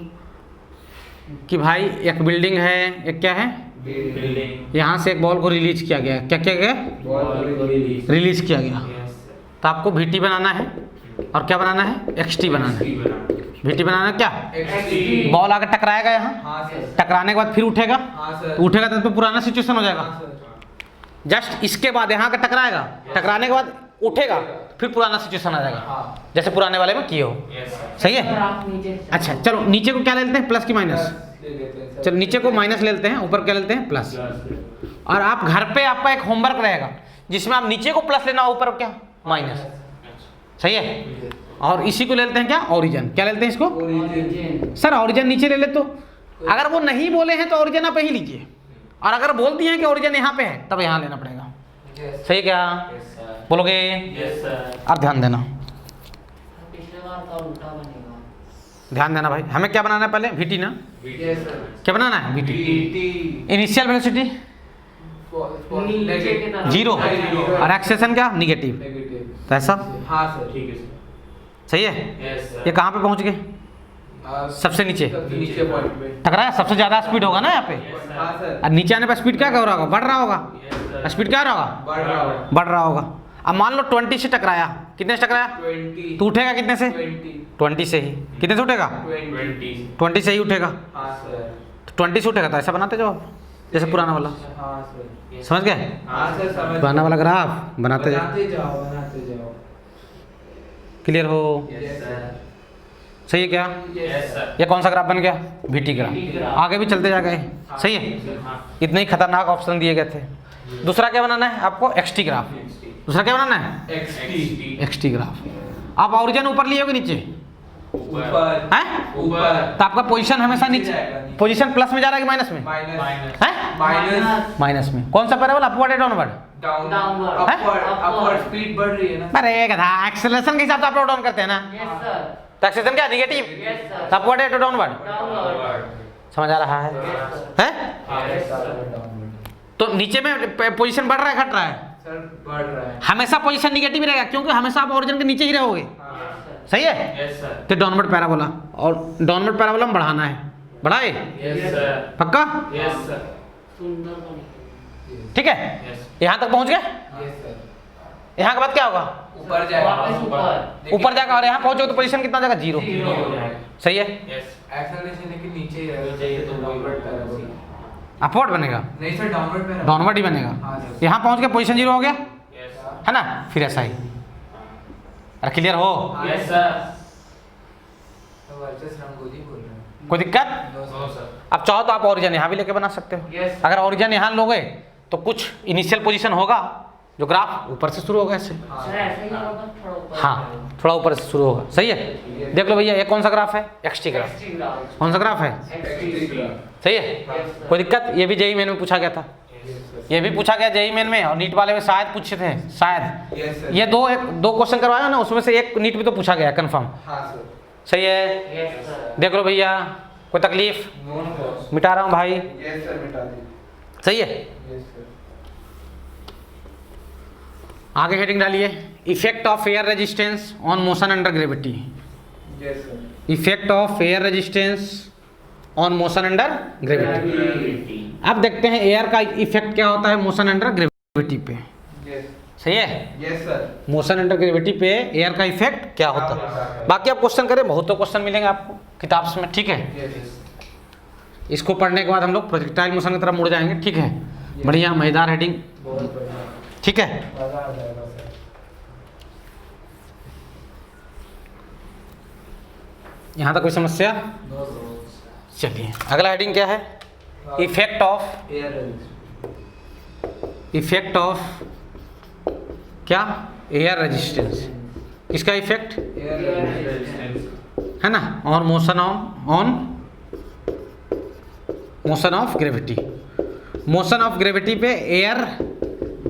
कि भाई एक बिल्डिंग है, एक क्या है? बिल्डिंग। यहाँ से एक बॉल को रिलीज किया गया। क्या किया गया? रिलीज किया गया। Yes sir. तो आपको VT बनाना है, और क्या बनाना है? XT बनाना है। VT बनाना है क्या? XT। बॉल आकर टकराएगा यहाँ, हाँ सर। टकराने के बाद फिर उठेगा, हाँ सर। उठेगा तो पुराना सिचुएशन हो जाएगा। हाँ सर। जस्ट इसके बाद यहाँ का टकराएगा, टकराने के बाद उठेगा, फिर पुराना सिचुएशन आ जाएगा, हाँ। जैसे पुराने वाले में किए हो। Yes sir. सही है। ग्राफ नीचे से। अच्छा चलो, नीचे को क्या ले लेते हैं? प्लस की माइनस। ले लेते हैं सर। चलो नीचे को माइनस ले लेते हैं, ऊपर क्या लेते हैं? प्लस। और आप घर पे आपका एक होमवर्क रहेगा जिसमें आप नीचे को प्लस लेना, ऊपर क्या? माइनस। सही है। और इसी को ले लेते हैं क्या? ओरिजिन। क्या लेते हैं इसको? ओरिजिन। सर ओरिजिन नीचे ले ले, तो अगर वो नहीं बोले हैं तो ओरिजिन आप यही लीजिए, और अगर बोल दिए हैं कि ओरिजिन यहाँ पे है तब यहाँ लेना पड़ेगा। यस। सही क्या? Yes sir. बोलोगे? Yes sir. आप ध्यान देना, पिछले बार का उल्टा बनेगा। ध्यान देना भाई। हमें क्या बनाना है पहले? VT ना? Yes sir. क्या बनाना है? VT। VT। इनिशियल वेलोसिटी नीचे की तरफ। 0 और एक्सेलेरेशन क्या? निगेटिव। नेगेटिव। तो ऐसा हाँ सर। ठीक है सर। सही है। यस ये सर। कहाँ पे पहुँच गए? सबसे नीचे। सबसे नीचे पॉइंट पे। टकराया, सबसे ज़्यादा स्पीड होगा ना यहाँ पे, हाँ सर। और नीचे आने पर स्पीड क्या हो रहा होगा? बढ़ रहा होगा। Yes sir. स्पीड क्या हो रहा होगा? बढ़ रहा होगा। बढ़ रहा होगा। अब मान लो 20 से टकराया, कितने से टकराया? 20। तो उठेगा कितने से? 20। 20 से ही। कितने से उठेगा? 20। 20 से ही उठेगा। हाँ सर। तो 20 से उठेगा, तो ऐसा बनाते जाओ आप, जैसे पुराना वाला। हाँ सर। समझ गए? हाँ सर समझ। पुराना वाला ग्राफ बनाते जाओ। बनाते जाओ, बनाते जाओ। क्लियर हो? Yes sir. सही है क्या? Yes sir. ये कौन सा ग्राफ बन गया? VT VT graph. ग्राफ। आगे भी चलते जा गए। सही है। इतने ही खतरनाक ऑप्शन दिए गए थे। दूसरा क्या बनाना है आपको? XT graph. दूसरा क्या बनाना है? XT। XT graph. आप ओरिजिन ऊपर लिए हो कि नीचे? ऊपर। हैं? ऊपर। तो आपका पोजीशन हमेशा नीचे, जाएगा, नीचे। पोजीशन प्लस में जा रहा है कि माइनस में? माइनस। माइनस। हैं? माइनस। माइनस में। कौन सा पैराबोला? अपवर्ड या downward? Down Downward. Upward speed बढ़ रही है ना। अरे गधा, एक्सेलरेशन के हिसाब से अप और डाउन करते हैं ना, Yes sir. तो एक्सेलरेशन क्या नेगेटिव, Yes sir. अपवर्ड है तो डाउनवर्ड, Downward. समझ आ रहा है? हैं? Yes sir. तो नीचे में पोजीशन बढ़ रहा है घट रहा है? सर बढ़ रहा है। हमेशा पोजीशन निगेटिव रहेगा क्योंकि हमेशा आप ओरिजिन के नीचे ही रहोगे, Yes sir. सही है? Yes sir. तो डाउनवर्ड पैराबोला, और डाउनवर्ड पैराबोला में बढ़ाना है, बढ़ाए Yes sir. पक्का? Yes sir. सुंदर बनी। ठीक है, Yes. यहाँ तक पहुँच गए? Yes sir. यहाँ के बाद क्या होगा? ऊपर जाएगा। वापस ऊपर। ऊपर जाकर, और यहाँ पहुँचोगे तो पोजीशन कितना जाएगा? जीरो। Zero. हो जाएगा। सही है? Yes. एक्सेलरेशन लेकिन नीचे ही रहेगा। नीचे ही तो डाउनवर्ड पैराबोला। अपवर्ड बनेगा, नहीं सर डाउनवर्ड पैराबोला। डाउनवर्ड ही बनेगा। हाँ सर। यहाँ पहुँच के पोजीशन जीरो हो गया, Yes. है ना? फिर ऐसा ही, अरे क्लियर हो? Yes sir. तो वर्चस रंगोली बोल रहे हैं। कोई दिक्कत? No sir. अब चाहो तो आप ओरिजिन यहाँ भी लेके बना सकते हो। Yes. अगर ओरिजिन यहाँ लोगे तो कुछ इनिशियल पोजीशन होगा, जो ग्राफ ऊपर से शुरू होगा ऐसे, सर ऐसा ही होगा, थोड़ा ऊपर। हाँ थोड़ा ऊपर से शुरू होगा, सही है? देख लो भैया, ये कौन सा ग्राफ है? XT graph. XT graph. कौन सा ग्राफ है? XT। सही है? कोई दिक्कत? ये भी जेई मेन में पूछा गया था, ये भी पूछा गया जेई मेन में, और नीट वाले में शायद पूछे थे, शायद। Yes sir. ये दो क्वेश्चन करवाया ना, उसमें से एक नीट में तो पूछा गया कंफर्म, हाँ सर। सही है? Yes sir. देख लो भैया, कोई तकलीफ? No boss. मिटा रहा हूँ भाई, यस सर मिटा दी। सही है? Yes sir. आगे हेडिंग डालिए, effect of air resistance on motion under gravity. Yes sir. Effect of air resistance on motion under gravity. Gravity. अब देखते हैं एयर का इफेक्ट क्या होता है मोशन अंडर ग्रेविटी पे, यस। सही है? Yes sir. Motion under gravity पे एयर का इफेक्ट क्या होता है? बाकी आप क्वेश्चन करें, बहुत तो क्वेश्चन मिलेंगे आपको किताब में, ठीक है? यस। इसको पढ़ने के बाद हम लोग प्रोजेक्टाइल मोशन की तरफ मुड़ जाएंगे, ठीक है? बढ़िया मजेदार हेडिंग, बहुत बढ़िया। ठीक है? मजा आ जाएगा सर। यहाँ तक कोई समस्या? No boss. चलिए अगला हेडिंग क्या है? Effect of, air resistance. Effect of क्या? Air resistance. किसका इफेक्ट एयर रेजिस्टेंस। है ना? और motion on motion of gravity. Motion of gravity पे एयर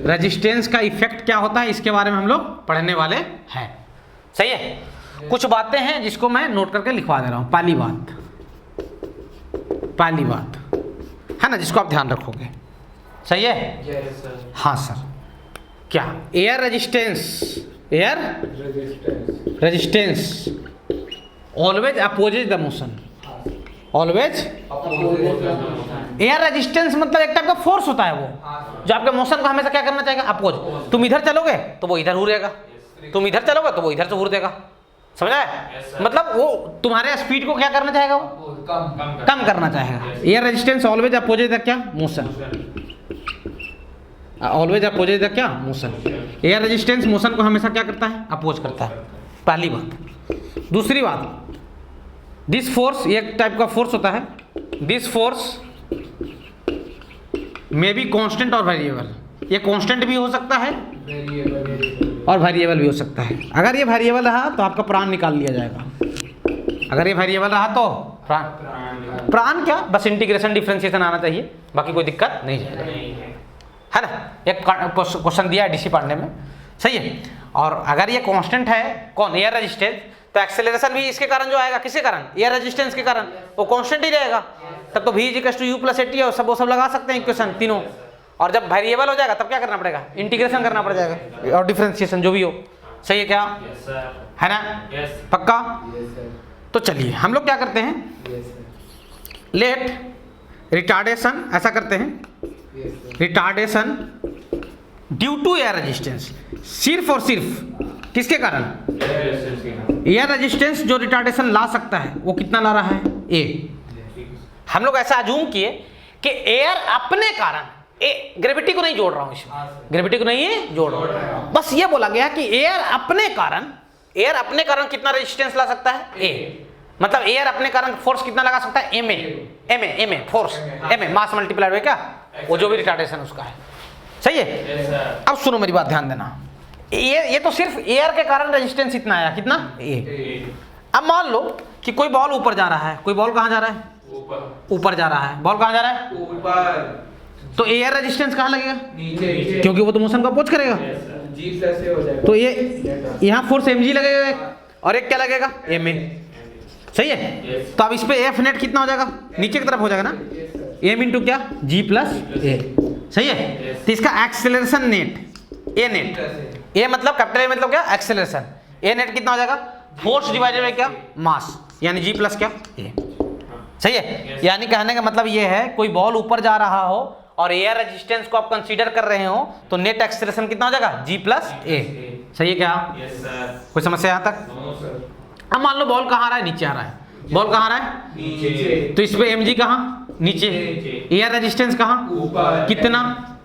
रेजिस्टेंस का इफेक्ट क्या होता है, इसके बारे में हम लोग पढ़ने वाले हैं, सही है? कुछ बातें हैं जिसको मैं नोट करके लिखवा दे रहा हूँ। पहली बात है ना, जिसको आप ध्यान रखोगे, सही है? Yes sir. हाँ सर। क्या? Air resistance, air resistance. Resistance always opposes the motion, always. Air resistance मतलब एक टाइप का फोर्स होता है वो, जो आपके मोशन को हमेशा क्या करना चाहेगा? अपोज। तुम इधर चलोगे तो वो इधर उड़ेगा, तुम इधर चलोगे तो वो इधर से उड़ देगा, समझ आया? Yes, sir. मतलब वो तुम्हारे स्पीड को क्या करना चाहेगा? वो कम। कम करना चाहेगा। Air resistance always opposes the क्या? मोशन। ऑलवेज अपोजेज द क्या? मोशन। एयर रेजिस्टेंस मोशन को हमेशा क्या करता है? अपोज करता है, पहली बात। दूसरी बात, दिस फोर्स, एक टाइप का फोर्स होता है, this force may be constant और वेरिएबल। ये कांस्टेंट भी हो सकता है और वेरिएबल भी हो सकता है। अगर ये वेरिएबल रहा तो आपका प्राण निकाल लिया जाएगा, अगर ये वेरिएबल रहा तो प्राण क्या, बस इंटीग्रेशन डिफरेंशिएशन आना चाहिए, बाकी कोई दिक्कत नहीं है ना? एक क्वेश्चन दिया है डीसी पढ़ने में, सही है? और अगर ये कांस्टेंट है, कौन? एयर रेजिस्टेंस, तो एक्सेलरेशन भी इसके कारण जो आएगा, किसके कारण? एयर रेजिस्टेंस के कारण, वो कांस्टेंट ही रहेगा। तब तो v = u + at और वो सब लगा सकते हैं इक्वेशन तीनों। और जब वेरिएबल हो जाएगा तब क्या करना पड़ेगा? इंटीग्रेशन करना पड़ जाएगा और डिफरेंशिएशन जो भी हो, सही है क्या? Yes sir. है ना? Yes. पक्का? Yes sir. तो चलिए हम लोग क्या करते हैं, यस सर। लेट रिटार्डेशन, ऐसा करते हैं, yes sir. Retardation due to air resistance, सिर्फ और सिर्फ किसके कारण? एयर रेजिस्टेंस जो रिटार्डेशन ला सकता है वो कितना ला रहा है? ए। हम लोग ऐसा अजूम किए कि एयर अपने कारण, ग्रेविटी को नहीं जोड़ रहा हूं इसमें, ग्रेविटी को नहीं जोड़ रहा हूं, बस ये बोला गया कि एयर अपने कारण कितना रेजिस्टेंस ला सकता है? ए। मतलब एयर अपने कारण फोर्स कितना लगा सकता है? M A force, M A mass multiplied by क्या? वो जो भी रिटार्डेशन उसका है, सही है? Yes sir. अब सुनो मेरी बात ध्यान देना, ये तो सिर्फ एयर के कारण रेजिस्टेंस इतना आया, कितना? ए। अब मान लो कि कोई बॉल ऊपर जा रहा है, कोई बॉल कहाँ जा रहा है? ऊपर जा रहा है। बॉल कहाँ जा रहा है? ऊपर। तो एयर रेजिस्टेंस कहाँ लगेगा? नीचे, क्योंकि वो तो मोशन को अपोज करेगा। G प्लस ए हो जाएगा। तो ये यहाँ फोर्स mg लगेगा एक, और एक क्या लगेगा? ma। सही है। तो अब इस पे एफ नेट कितना हो जाएगा? नीचे की तरफ हो जाएगा ना, m इंटू क्या? g plus A. सही है। तो इसका एक्सेलरेशन नेट ए नेट, ए मतलब कैपिटल ए मतलब क्या? एक्सेलरेशन। ए नेट कितना हो जाएगा? फोर्स डिवाइडेड बाय क्या? मास, यानी g प्लस क्या? ए। सही है। यानी कहने का मतलब ये है, कोई बॉल ऊपर जा रहा हो और एयर रेजिस्टेंस को आप कंसीडर कर रहे हो तो नेट एक्सेलरेशन कितना हो जाएगा? g plus A. सही है क्या? Yes sir. कोई समस्या यहाँ तक? No sir. अब मान लो बॉल कहाँ आ रहा है? नीचे आ रहा है। बॉल कहाँ आ रहा है? नीचे, तो इस पे mg कहाँ? नीचे। एयर रेजिस्टेंस कहाँ? ऊपर। कितना?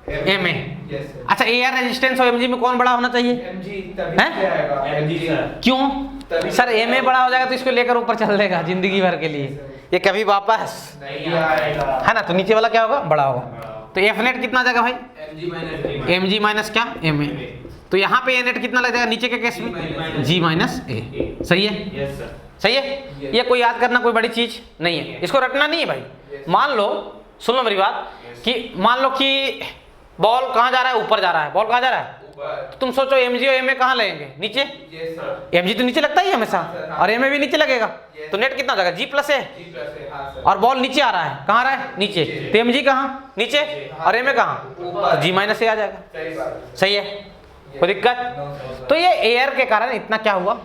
ma। Yes sir. अच्छा, एयर रेजिस्टेंस और mg में कौन बड़ा होना चाहिए? mg तभी हैं? से आएगा, mg सर। क्यों सर? ma बड़ा हो जाएगा तो इसको लेकर ऊपर चल देगा जिंदगी भर के लिए, ये कभी वापस नहीं आएगा, है ना। तो नीचे वाला क्या होगा? बड़ा होगा। तो एफ नेट कितना आ जाएगा भाई? mg माइनस mg माइनस क्या? ma। तो यहाँ पे ए नेट कितना लग जाएगा नीचे के केस में? g माइनस ए। सही है। Yes sir. सही है। ये कोई याद करना कोई बड़ी चीज नहीं है, इसको रटना नहीं है भाई। मान लो, सुन लो मेरी बात, कि मान लो कि बॉल कहाँ जा रहा है? ऊपर जा रहा है। बॉल कहाँ जा रहा है? ऊपर। तो तुम सोचो mg और ma कहाँ लगेंगे? नीचे। Yes sir. mg तो नीचे लगता ही है हमेशा, और ma भी नीचे लगेगा। तो नेट कितना हो जाएगा? g प्लस ए। G प्लस ए, हाँ सर। और बॉल नीचे आ रहा है, कहाँ आ रहा है? नीचे। तो mg कहाँ? नीचे। और ma कहाँ? ऊपर। तो g माइनस ए आ जाएगा। सही बात। सही है। कोई दिक्कत? No sir. तो ये एयर के कारण इतना क्या हुआ?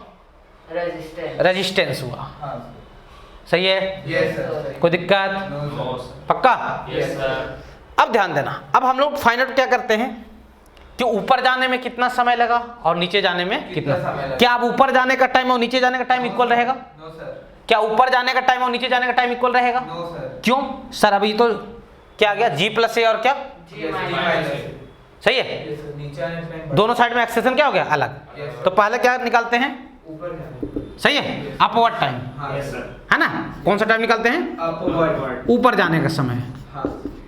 रेजिस्टेंस। रेजिस्टेंस हुआ। हाँ सही है। सर। Yes sir. कोई दिक्कत? No no sir. सर। पक्का? Yes sir. अब ध्यान देना, अब हम लोग फाइंड आउट क्या करते हैं कि ऊपर जाने में कितना समय लगा और नीचे जाने में कितना समय लगा। क्या अब ऊपर जाने का टाइम और नीचे जाने का टाइम इक्वल रहेगा? No sir. क्या ऊपर जाने का टाइम और नीचे जाने का टाइम इक्वल रहेगा? No sir. क्यों सर? अभी तो क्या आ गया? g प्लस ए और क्या? G minus. सही है। Yes sir. नीचे आने टाइम दोनों साइड में एक्सेशन क्या हो गया? अलग। Yes, तो पहले क्या निकालते हैं? ऊपर जाने। सही है, अपवर्ड टाइम, हाँ यस सर। सर। है ना। कौन सा टाइम निकालते हैं? अपवर्ड। ऊपर जाने का समय, हाँ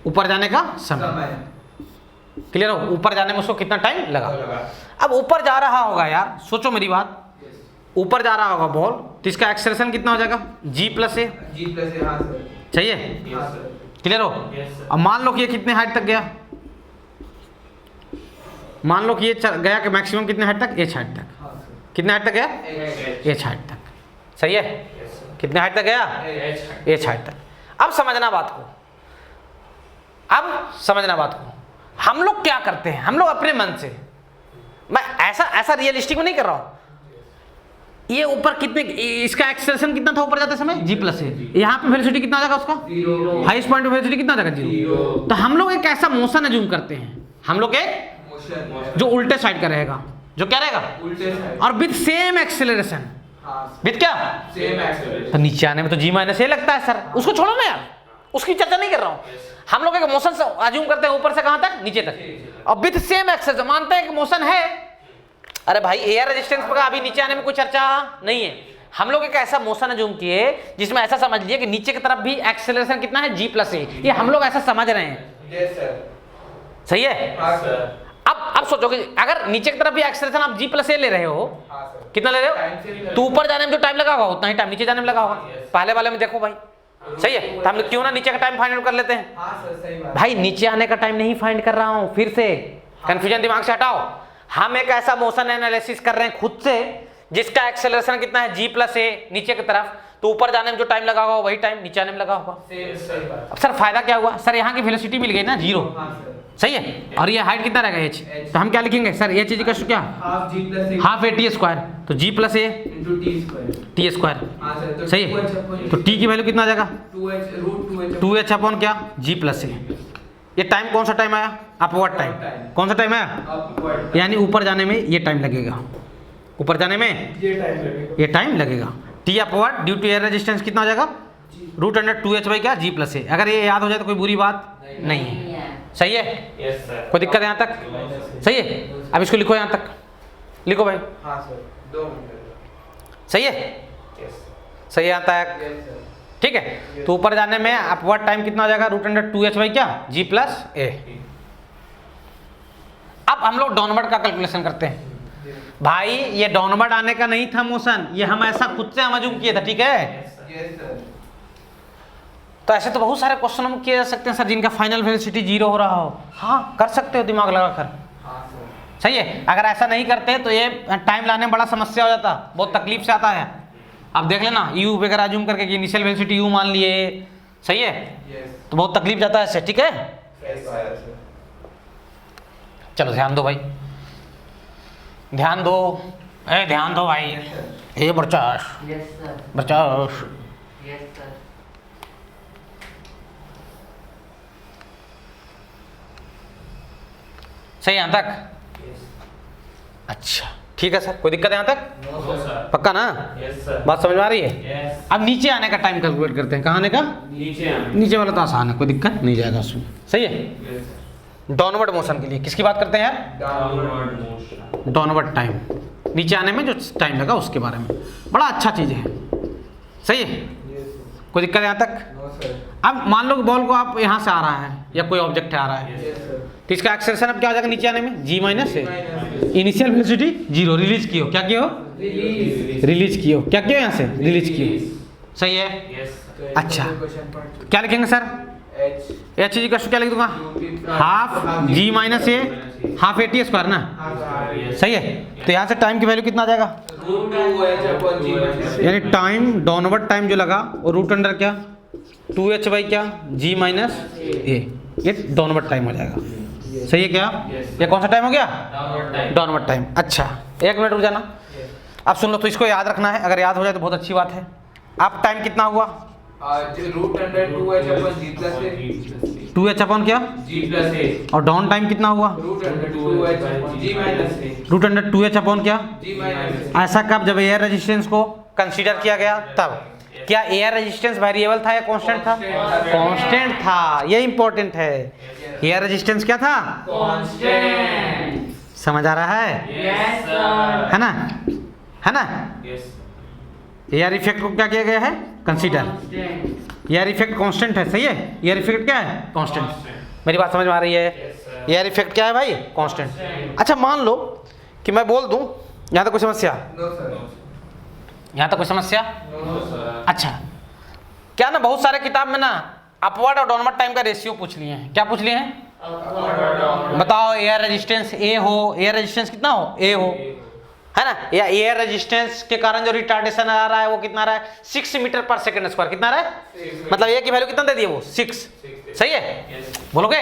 ऊपर जाने का समय। समय क्लियर हो? ऊपर जाने में उसको कितना टाइम लगा। लगा। अब ऊपर जा रहा होगा यार, सोचो मेरी बात, यस। ऊपर जा रहा होगा बॉल, तो इसका एक्सेलरेशन कितना हो जाएगा? g प्लस ए। G प्लस ए, हाँ सर। चाहिए? हाँ यस सर। सर। क्लियर हो? Yes sir. अब मान लो कि ये कितने हाइट तक गया? मान लो कि ये गया कि मैक्सिमम कितने हाइट तक? h हाइट तक। हाँ सर। कितने हाइट तक गया? H। h हाइट तक। सही है। Yes sir. कितने हाइट तक गया? H। h हाइट तक। अब समझना बात को, अब समझना बात को। हम लोग क्या करते हैं? हम लोग अपने मन से, मैं ऐसा रियलिस्टिक में नहीं कर रहा हूं, ये ऊपर कितने, इसका एक्सेलरेशन कितना था ऊपर जाते समय? g प्लस ए। यहाँ पे वेलोसिटी कितना आ जाएगा उसका? 0। हाईएस्ट पॉइंट ऑफ वेलोसिटी कितना आ जाएगा? 0। तो हम लोग एक ऐसा मोशन अज्यूम करते हैं, हम लोग एक मोशन। जो उल्टे साइड का रहेगा, जो क्या रहेगा? उल्टे साइड। और विद सेम एक्सेलरेशन। हाँ विद क्या? Same acceleration. तो नीचे आने में तो g माइनस ए लगता है सर, उसको छोड़ो ना यार, उसकी चर्चा नहीं कर रहा हूं। हम लोग एक मोशन से अज्यूम करते हैं ऊपर से कहां तक? नीचे तक। और विद सेम एक्सेलरेशन मानते हैं कि मोशन है। अरे भाई एयर रेजिस्टेंस पर अभी नीचे आने में कोई चर्चा नहीं है। हम लोग एक ऐसा मोशन अज्यूम किए जिसमें ऐसा समझ लिए कि नीचे की तरफ भी एक्सेलरेशन कितना है? g plus A. ये हम लोग ऐसा समझ रहे हैं। Yes sir. सही है। हाँ सर। अब सोचो कि अगर नीचे की तरफ भी एक्सेलरेशन आप g प्लस ए ले रहे हो, हाँ सर। कितना ले रहे टाइम से भी हो? लगा। तो ऊपर जाने में जो टाइम लगा होगा उतना ही टाइम नीचे जाने में लगा होगा। पहले वाले में देखो भाई, सही है। तो हम क्यों ना नीचे का टाइम फाइंड आउट कर लेते हैं। हाँ सर, सही बात। भाई नीचे आने का टाइम नहीं फाइंड कर रहा हूं, फिर से कंफ्यूजन दिमाग से हटाओ। हम एक ऐसा मोशन एनालिसिस कर रहे हैं खुद से जिसका एक्सेलरेशन कितना है? g प्लस ए नीचे की तरफ, तो ऊपर जाने में जो टाइम लगा होगा वही टाइम नीचे आने में लगा होगा। सेम, सही बात। अब सर फायदा क्या हुआ? सर यहाँ की वेलोसिटी मिल गई ना, 0। हाँ सर। सही है। और ये हाइट कितना रहेगा? h। तो हम क्या लिखेंगे sir? h is equal to क्या? Half G plus A half A T square. तो g plus A into T square. T square. हाँ सर। तो सही है। तो t की वैल्यू कितना आ जाएगा? 2h root 2h 2h upon क्या? g plus A. ये टाइम कौन सा टाइम आया? Upward time. कौन सा टाइम आया? अपवर्ड। यानी ऊपर जाने में ये टाइम लगेगा, ऊपर जाने में ये टाइम लगेगा। ये टाइम लगेगा। T upward due to air resistance कितना हो जाएगा? रूट अंडर 2h बाई क्या? g plus A. अगर ये याद हो जाए तो कोई बुरी बात नहीं है। सही है। Yes sir. कोई दिक्कत है यहाँ तक? सही है। अब इसको लिखो, यहाँ तक लिखो भाई। हाँ सर। 2 मिनट। सही है। यस। सही है यहाँ तक? Yes sir. ठीक है। तो ऊपर जाने में अपवर्ड टाइम कितना हो जाएगा? रूट अंडर 2h बाई क्या? g प्लस ए। अब हम लोग डाउनवर्ड का कैलकुलेशन करते हैं। भाई ये डाउनवर्ड आने का नहीं था मोशन, ये हम ऐसा खुद से हम अज्यूम किए थे। ठीक है। Yes sir. तो ऐसे तो बहुत सारे क्वेश्चन हम किए जा सकते हैं सर जिनका फाइनल वेलोसिटी 0 हो रहा हो। हाँ कर सकते हो दिमाग लगाकर। हाँ सर। सही है। अगर ऐसा नहीं करते तो ये टाइम लाने में बड़ा समस्या हो जाता, बहुत तकलीफ से आता है। अब देख लेना यू वगैरह जूम करके कि इनिशियल वेलोसिटी यू मान लिए, सही है, यस तो बहुत तकलीफ जाता है इससे। ठीक है, सर। चलो ध्यान दो भाई, ध्यान दो, ध्यान दो भाई। ये बर्चाश Yes, sir. बर्चाश। Yes, sir. सही यहाँ तक? अच्छा ठीक है सर, कोई दिक्कत है यहाँ तक? No sir. पक्का ना? Yes sir. बात समझ में आ रही है? यस। अब नीचे आने का टाइम कैलकुलेट करते हैं। कहाँ आने का? नीचे आना। नीचे वाला तो आसान है, कोई दिक्कत नहीं जाएगा उसमें। सही है। Yes sir. डाउनवर्ड मोशन के लिए किसकी बात करते हैं यार? Downward motion. डाउनवर्ड टाइम, नीचे आने में जो टाइम लगा उसके बारे में। बड़ा अच्छा चीज़ है, सही है, यस सर। कोई दिक्कत है यहाँ तक? No sir. अब मान लो कि बॉल को आप यहाँ से आ रहा है या कोई ऑब्जेक्ट आ रहा है, यस सर। तो इसका एक्सेलरेशन अब क्या हो जाएगा नीचे आने में? जी माइनस है। माइनस इनिशियल वेलोसिटी 0, रिलीज कियो, क्या कियो? रिलीज। रिलीज कियो, क्या कियो यहाँ से? रिलीज कियो, सही है। यस। अच्छा। क्वेश्चन पढ़ चुके। क्या लिखेंगे सर? एच एच जी का क्या लिख दूंगा? Half G minus A, half A T square ना, सही है। तो यहाँ से टाइम की वैल्यू कितना आ जाएगा? यानी टाइम डाउनवर्ड टाइम जो लगा वो रूट अंडर क्या 2h बाई क्या जी माइनस ए, ये डाउनवर्ड टाइम हो जाएगा। सही है क्या? ये कौन सा टाइम हो गया? Downward time. अच्छा एक मिनट रुक जाना, अब सुन लो, तो इसको याद रखना है, अगर याद हो जाए तो बहुत अच्छी बात है। अब टाइम कितना हुआ? रूट अंडर 2h अपन जी प्लस ए 2h अपॉन क्या? जी प्लस ए और डाउन टाइम कितना हुआ? रूट अंडर 2h जी माइनस ए रूट अंडर 2h अपॉन क्या? जी माइनस ऐसा कब? जब एयर रेजिस्टेंस को कंसीडर किया गया तब। क्या एयर रेजिस्टेंस वेरिएबल था या कांस्टेंट था? कांस्टेंट था, ये इंपॉर्टेंट है। एयर रेजिस्टेंस क्या था? Constant. समझ आ रहा है? Yes, sir. है ना, है ना? यस। एयर इफेक्ट को क्या किया गया है? Consider. Constant. Air effect constant है, सही है। एयर इफेक्ट क्या है? कांस्टेंट। मेरी बात समझ में आ रही है? एयर इफेक्ट क्या है भाई? कांस्टेंट। अच्छा मान लो कि मैं बोल दूं, यहाँ तक कोई समस्या? No sir. यहाँ तक कोई समस्या? No sir. अच्छा, क्या ना बहुत सारे किताब में ना अपवर्ड और डाउनवर्ड टाइम का रेशियो पूछ लिए हैं। क्या पूछ लिए हैं? बताओ। एयर रेजिस्टेंस ए हो, एयर रेजिस्टेंस कितना हो? ए हो, है ना, या एयर रेजिस्टेंस के कारण जो रिटार्डेशन आ रहा है वो कितना आ रहा है? 6 मीटर पर सेकंड स्क्वायर। कितना आ रहा है? मतलब ए की वैल्यू कितना दे दिए वो? 6। सही है, बोलोगे?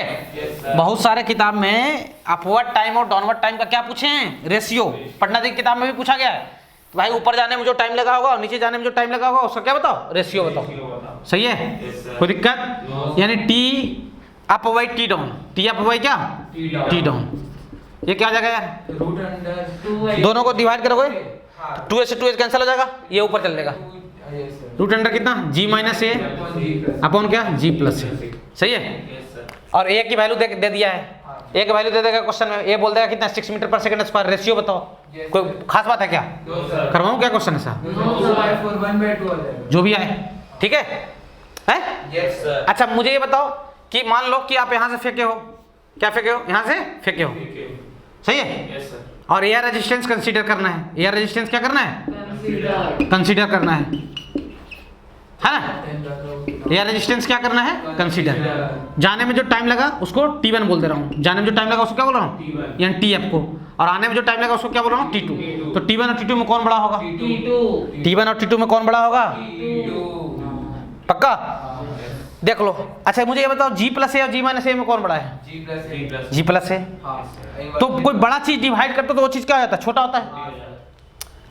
बहुत सारे किताब में अपवर्ड टाइम और डाउनवर्ड टाइम का क्या पूछे हैं? रेशियो। पटना जी की किताब में भी पूछा गया है भाई, ऊपर जाने में जो टाइम लगा होगा और नीचे जाने में जो टाइम लगा होगा उसका क्या बताओ? रेशियो बताओ। सही है, कोई दिक्कत? यानी T up by T down, T up by क्या? T down. ये क्या आ जाएगा यार? रूट अंडर दोनों को डिवाइड करोगे 2h से 2h कैंसिल हो जाएगा, ये ऊपर चल जाएगा। रूट अंडर कितना? जी माइनस ए अपॉन क्या? जी प्लस ए। सही है। और ए की वैल्यू दे दिया है, ए की वैल्यू दे देगा क्वेश्चन में। ए बोल देगा कितना? 6 मीटर पर सेकंड स्क्वायर। रेशियो बताओ, कोई खास बात है क्या? करवाऊं क्या क्वेश्चन ऐसा? जो भी आए, ठीक है, हैं? Yes sir. अच्छा मुझे ये बताओ कि मान लो कि आप यहाँ से फेंके हो, क्या फेंके हो? यहाँ से फेंके हो, सही है। Yes sir. और एयर रेजिस्टेंस कंसीडर करना है। एयर रेजिस्टेंस क्या करना है? Consider. कंसीडर करना है ना। एयर रेजिस्टेंस क्या करना है? कंसीडर। जाने में जो टाइम लगा उसको T1 बोल दे रहा हूँ, जाने में जो टाइम लगा उसको क्या बोल रहा हूँ? यानी TF को। और आने में जो टाइम लगा उसको क्या बोल रहा हूँ? T2। तो T1 और T2 में कौन बड़ा होगा? T2. T1 और T2 में कौन बड़ा होगा? पक्का? देख लो। अच्छा मुझे ये बताओ, G प्लस ए और G माइनस ए में कौन बड़ा है? जी प्लस ए। G प्लस ए। तो कोई बड़ा चीज डिवाइड करते तो वो चीज क्या हो जाता है? छोटा होता है।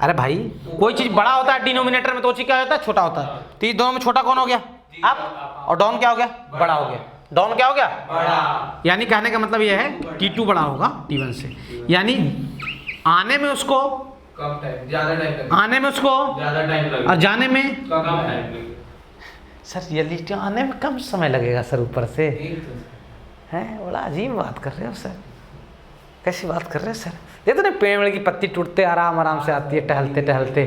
अरे भाई कोई चीज बड़ा होता है डिनोमिनेटर में तो वो चीज क्या होता है? छोटा होता है। तो ये दोनों में छोटा कौन हो गया? अप। और डाउन क्या हो गया? बड़ा हो गया। डाउन क्या हो गया? बड़ा। यानी कहने का मतलब ये है T2 बड़ा होगा T1 से। यानी आने में उसको, कम टाइम, ज्यादा टाइम लगेगा। आने में उसको ज्यादा टाइम लगेगा। और जाने में कम टाइम लगेगा। सर रियलिटी आने में कम समय लगेगा सर ऊपर से। एक तो हैं, बड़ा अजीब बात कर रहे हो सर, कैसी बात कर रहे हो सर? ये तो नहीं, पेड़ की पत्ती टूटते आराम आराम से आती है टहलते टहलते।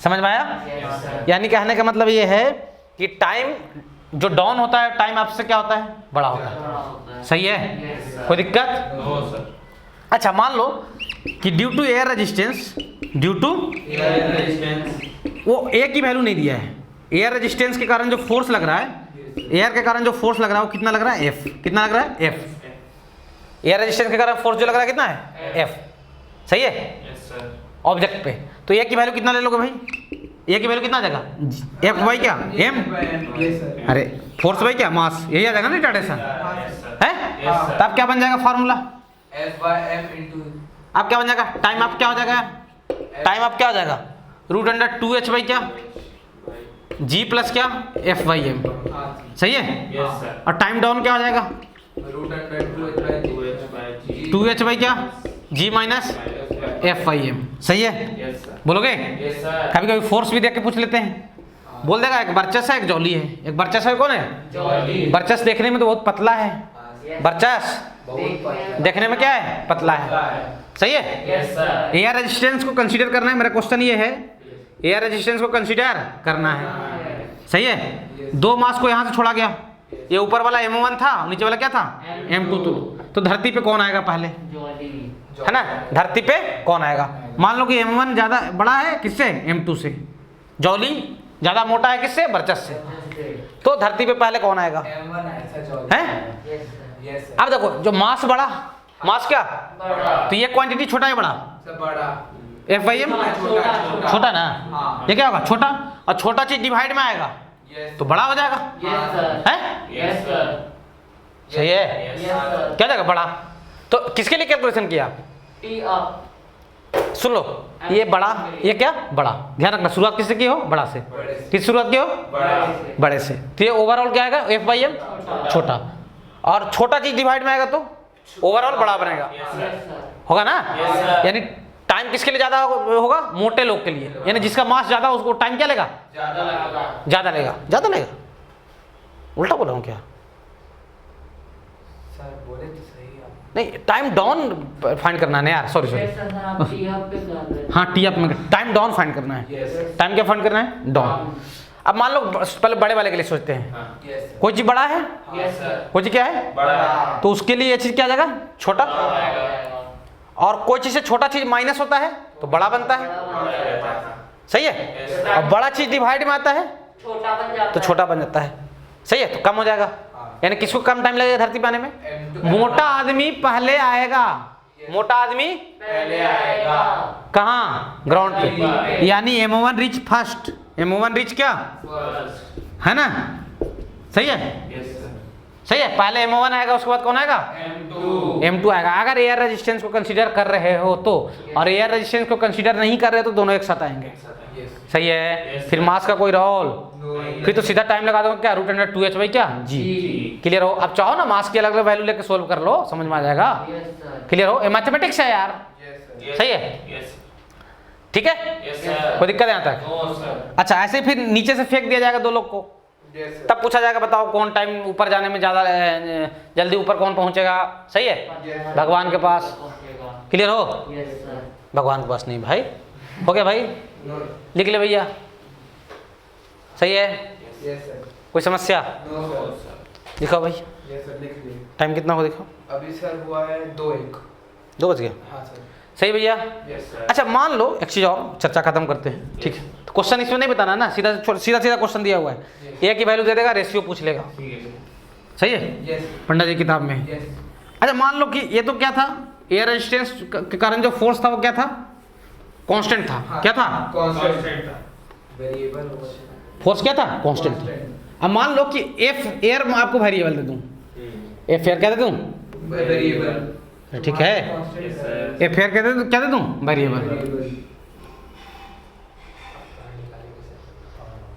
समझ में आया? Yes, sir. यानी कहने का मतलब ये है कि टाइम जो डाउन होता है टाइम आपसे क्या होता है? बड़ा होता है। सही है, Yes, sir. कोई दिक्कत? No sir. अच्छा मान लो कि due to air resistance, due to air resistance. वो ए की वैल्यू नहीं दिया है। एयर रेजिस्टेंस के कारण जो फोर्स लग रहा है एयर के कारण जो फोर्स लग रहा है वो कितना लग रहा है, एफ। कितना लग रहा है, एफ। एयर रेजिस्टेंस के कारण फोर्स जो लग रहा है कितना है, एफ। सही है, यस सर। ऑब्जेक्ट पे। तो ए की वैल्यू कितना ले लोगे भाई, ए की वैल्यू कितना आ जाएगा, एफ बाई क्या, एम। Yes sir. अरे फोर्स बाई क्या, मास, यही आ जाएगा ना रिटार्डेशन है। तब क्या बन जाएगा फार्मूला, F/m into अब क्या बन जाएगा, टाइम आप क्या हो जाएगा, टाइम आप क्या हो जाएगा, √2h बाई क्या, जी प्लस क्या, एफ बाई एम। हाँ सही है, यस सर। और टाइम डाउन क्या हो जाएगा, √2h/g 2h बाई क्या, जी माइनस एफ बाई एम। सही है, यस सर। बोलोगे। Yes sir. कभी कभी फोर्स भी देख के पूछ लेते हैं, बोल देगा एक बर्चस है एक जॉली है। एक बर्चस है, कौन है, जॉली। बर्चस देखने में तो बहुत पतला है, बर्चस देखने में क्या है, पतला है। सही है, यस सर। एयर रेजिस्टेंस को कंसीडर करना है। मेरा क्वेश्चन ये है, एयर रेजिस्टेंस को कंसीडर करना है। सही है, दो मास को यहाँ से छोड़ा गया, ये ऊपर वाला m1 था, नीचे वाला क्या था, m2। तो धरती पे कौन आएगा पहले, जॉली। है ना, धरती पे कौन आएगा। मान लो कि m1 ज्यादा बड़ा है किससे, m2 से। जॉली ज्यादा मोटा है किससे, बर्चस से। तो धरती पे पहले कौन आएगा, m1 ऐसा जॉली है। Yes sir. अब देखो जो मास बड़ा, मास क्या, बड़ा। तो ये क्वांटिटी छोटा है बड़ा, सब बड़ा एफ बाई एम छोटा ना, हाँ। ये क्या होगा छोटा, और छोटा चीज डिवाइड में आएगा यस तो बड़ा हो जाएगा, यस सर। है। Yes sir. सही है, यस सर। क्या जाएगा बड़ा। तो किसके लिए कैलकुलेशन किया, टी अप। सुन लो, ये बड़ा, ये क्या बड़ा, ध्यान रखना शुरुआत किससे की हो, बड़ा से। बड़े से। किस शुरुआत की हो, बड़ा बड़े से। तो ये ओवरऑल क्या आएगा, एफ बाई एम छोटा, और छोटा चीज डिवाइड में आएगा तो ओवरऑल बड़ा बनेगा, यस सर। होगा ना। Yes, sir. यानी टाइम किसके लिए ज्यादा होगा, मोटे लोग के लिए, यानी जिसका मास ज्यादा उसको टाइम क्या लेगा, ज्यादा लगेगा। ज्यादा लेगा, ज्यादा लेगा। उल्टा बोला हूँ क्या, सर बोले तो सही आप। नहीं टाइम डाउन फाइंड करना है ना यार, सॉरी सॉरी। यस सर, आप टी अप पे कर रहे हैं। हाँ टी अप में टाइम डाउन फाइंड करना है। यस टाइम क्या फाइंड करना है, डाउन। अब मान लो पहले बड़े वाले के लिए सोचते हैं, हाँ। यस कोई चीज बड़ा है, यस सर। कोई चीज क्या है, बड़ा। तो उसके लिए ये चीज क्या आ जाएगा, छोटा। और कोई चीज से छोटा चीज माइनस होता है तो बड़ा बनता है। सही है, और बड़ा चीज डिवाइड में आता है छोटा बन जाता तो है। छोटा बन जाता है। सही है, तो कम हो जाएगा। यानी किसको कम टाइम लगेगा धरती पे आने में, मोटा आदमी पहले आएगा, मोटा आदमी पहले आएगा। कहाँ, ग्राउंड पे। यानी m1 reach first, m1 reach क्या है ना। सही है, यस सर। सही है, पहले m1 आएगा उसके बाद कौन आएगा, m2 आएगा। अगर एयर रेजिस्टेंस को कंसीडर कर रहे हो तो, और एयर रेजिस्टेंस को कंसीडर नहीं कर रहे हो तो दोनों एक साथ आएंगे। सही है, Yes, फिर sir. मास का कोई रोल, फिर तो सीधा टाइम लगा दो क्या, √2h बाई क्या, जी। क्लियर हो। अब चाहो ना मास की अलग अलग वैल्यू लेके सोल्व कर लो, समझ में आ जाएगा। Yes sir. क्लियर हो, ये मैथमेटिक्स है यार, सही है, यस ठीक है, यस सर। कोई दिक्कत है यहाँ तक। No sir. अच्छा ऐसे फिर नीचे से फेंक दिया जाएगा दो लोग को, तब पूछा जाएगा बताओ कौन टाइम ऊपर जाने में ज्यादा जल्दी ऊपर कौन पहुंचेगा। सही है, भगवान के पास। क्लियर हो, यस सर। भगवान के पास नहीं भाई, हो गया भाई, लिख ले भैया। सही है, कोई समस्या, दिखाओ भाई टाइम कितना हो, दिखाओ। अभी सर हुआ है 2:01। 2 बज गए, हाँ सर। सही भैया। Yes sir. अच्छा मान लो एक चीज और, चर्चा खत्म करते हैं, ठीक है। तो क्वेश्चन इसमें नहीं बताना ना, सीधा सीधा सीधा क्वेश्चन दिया हुआ है, ए की वैल्यू दे देगा, रेशियो पूछ लेगा। ठीक है। सही है, यस पंडा जी किताब में। यस अच्छा मान लो कि ये तो क्या था, एयर रेजिस्टेंस के कारण जो फोर्स था वो क्या था, कांस्टेंट था। हाँ। क्या था, कांस्टेंट वेरिएबल होगा। फोर्स क्या था, कांस्टेंट था। अब मान लो कि एफ एयर मैं आपको वेरिएबल दे दूं, एफ एयर क्या दे दूं, वेरिएबल ठीक है, यस सर। एफ एयर क्या दे दूं, वेरिएबल।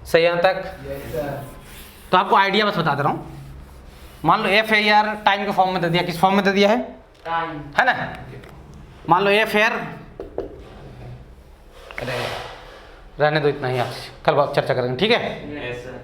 सही यहाँ तक। Yes sir. तो आपको आइडिया बस बता दे रहा हूँ। मान लो एफ एयर टाइम के फॉर्म में दे दिया, किस फॉर्म में दे दिया है, टाइम। है ना। मान लो एफ एयर, अरे रहने दो इतना ही, आज कल बात चर्चा करेंगे, ठीक है। Yes sir.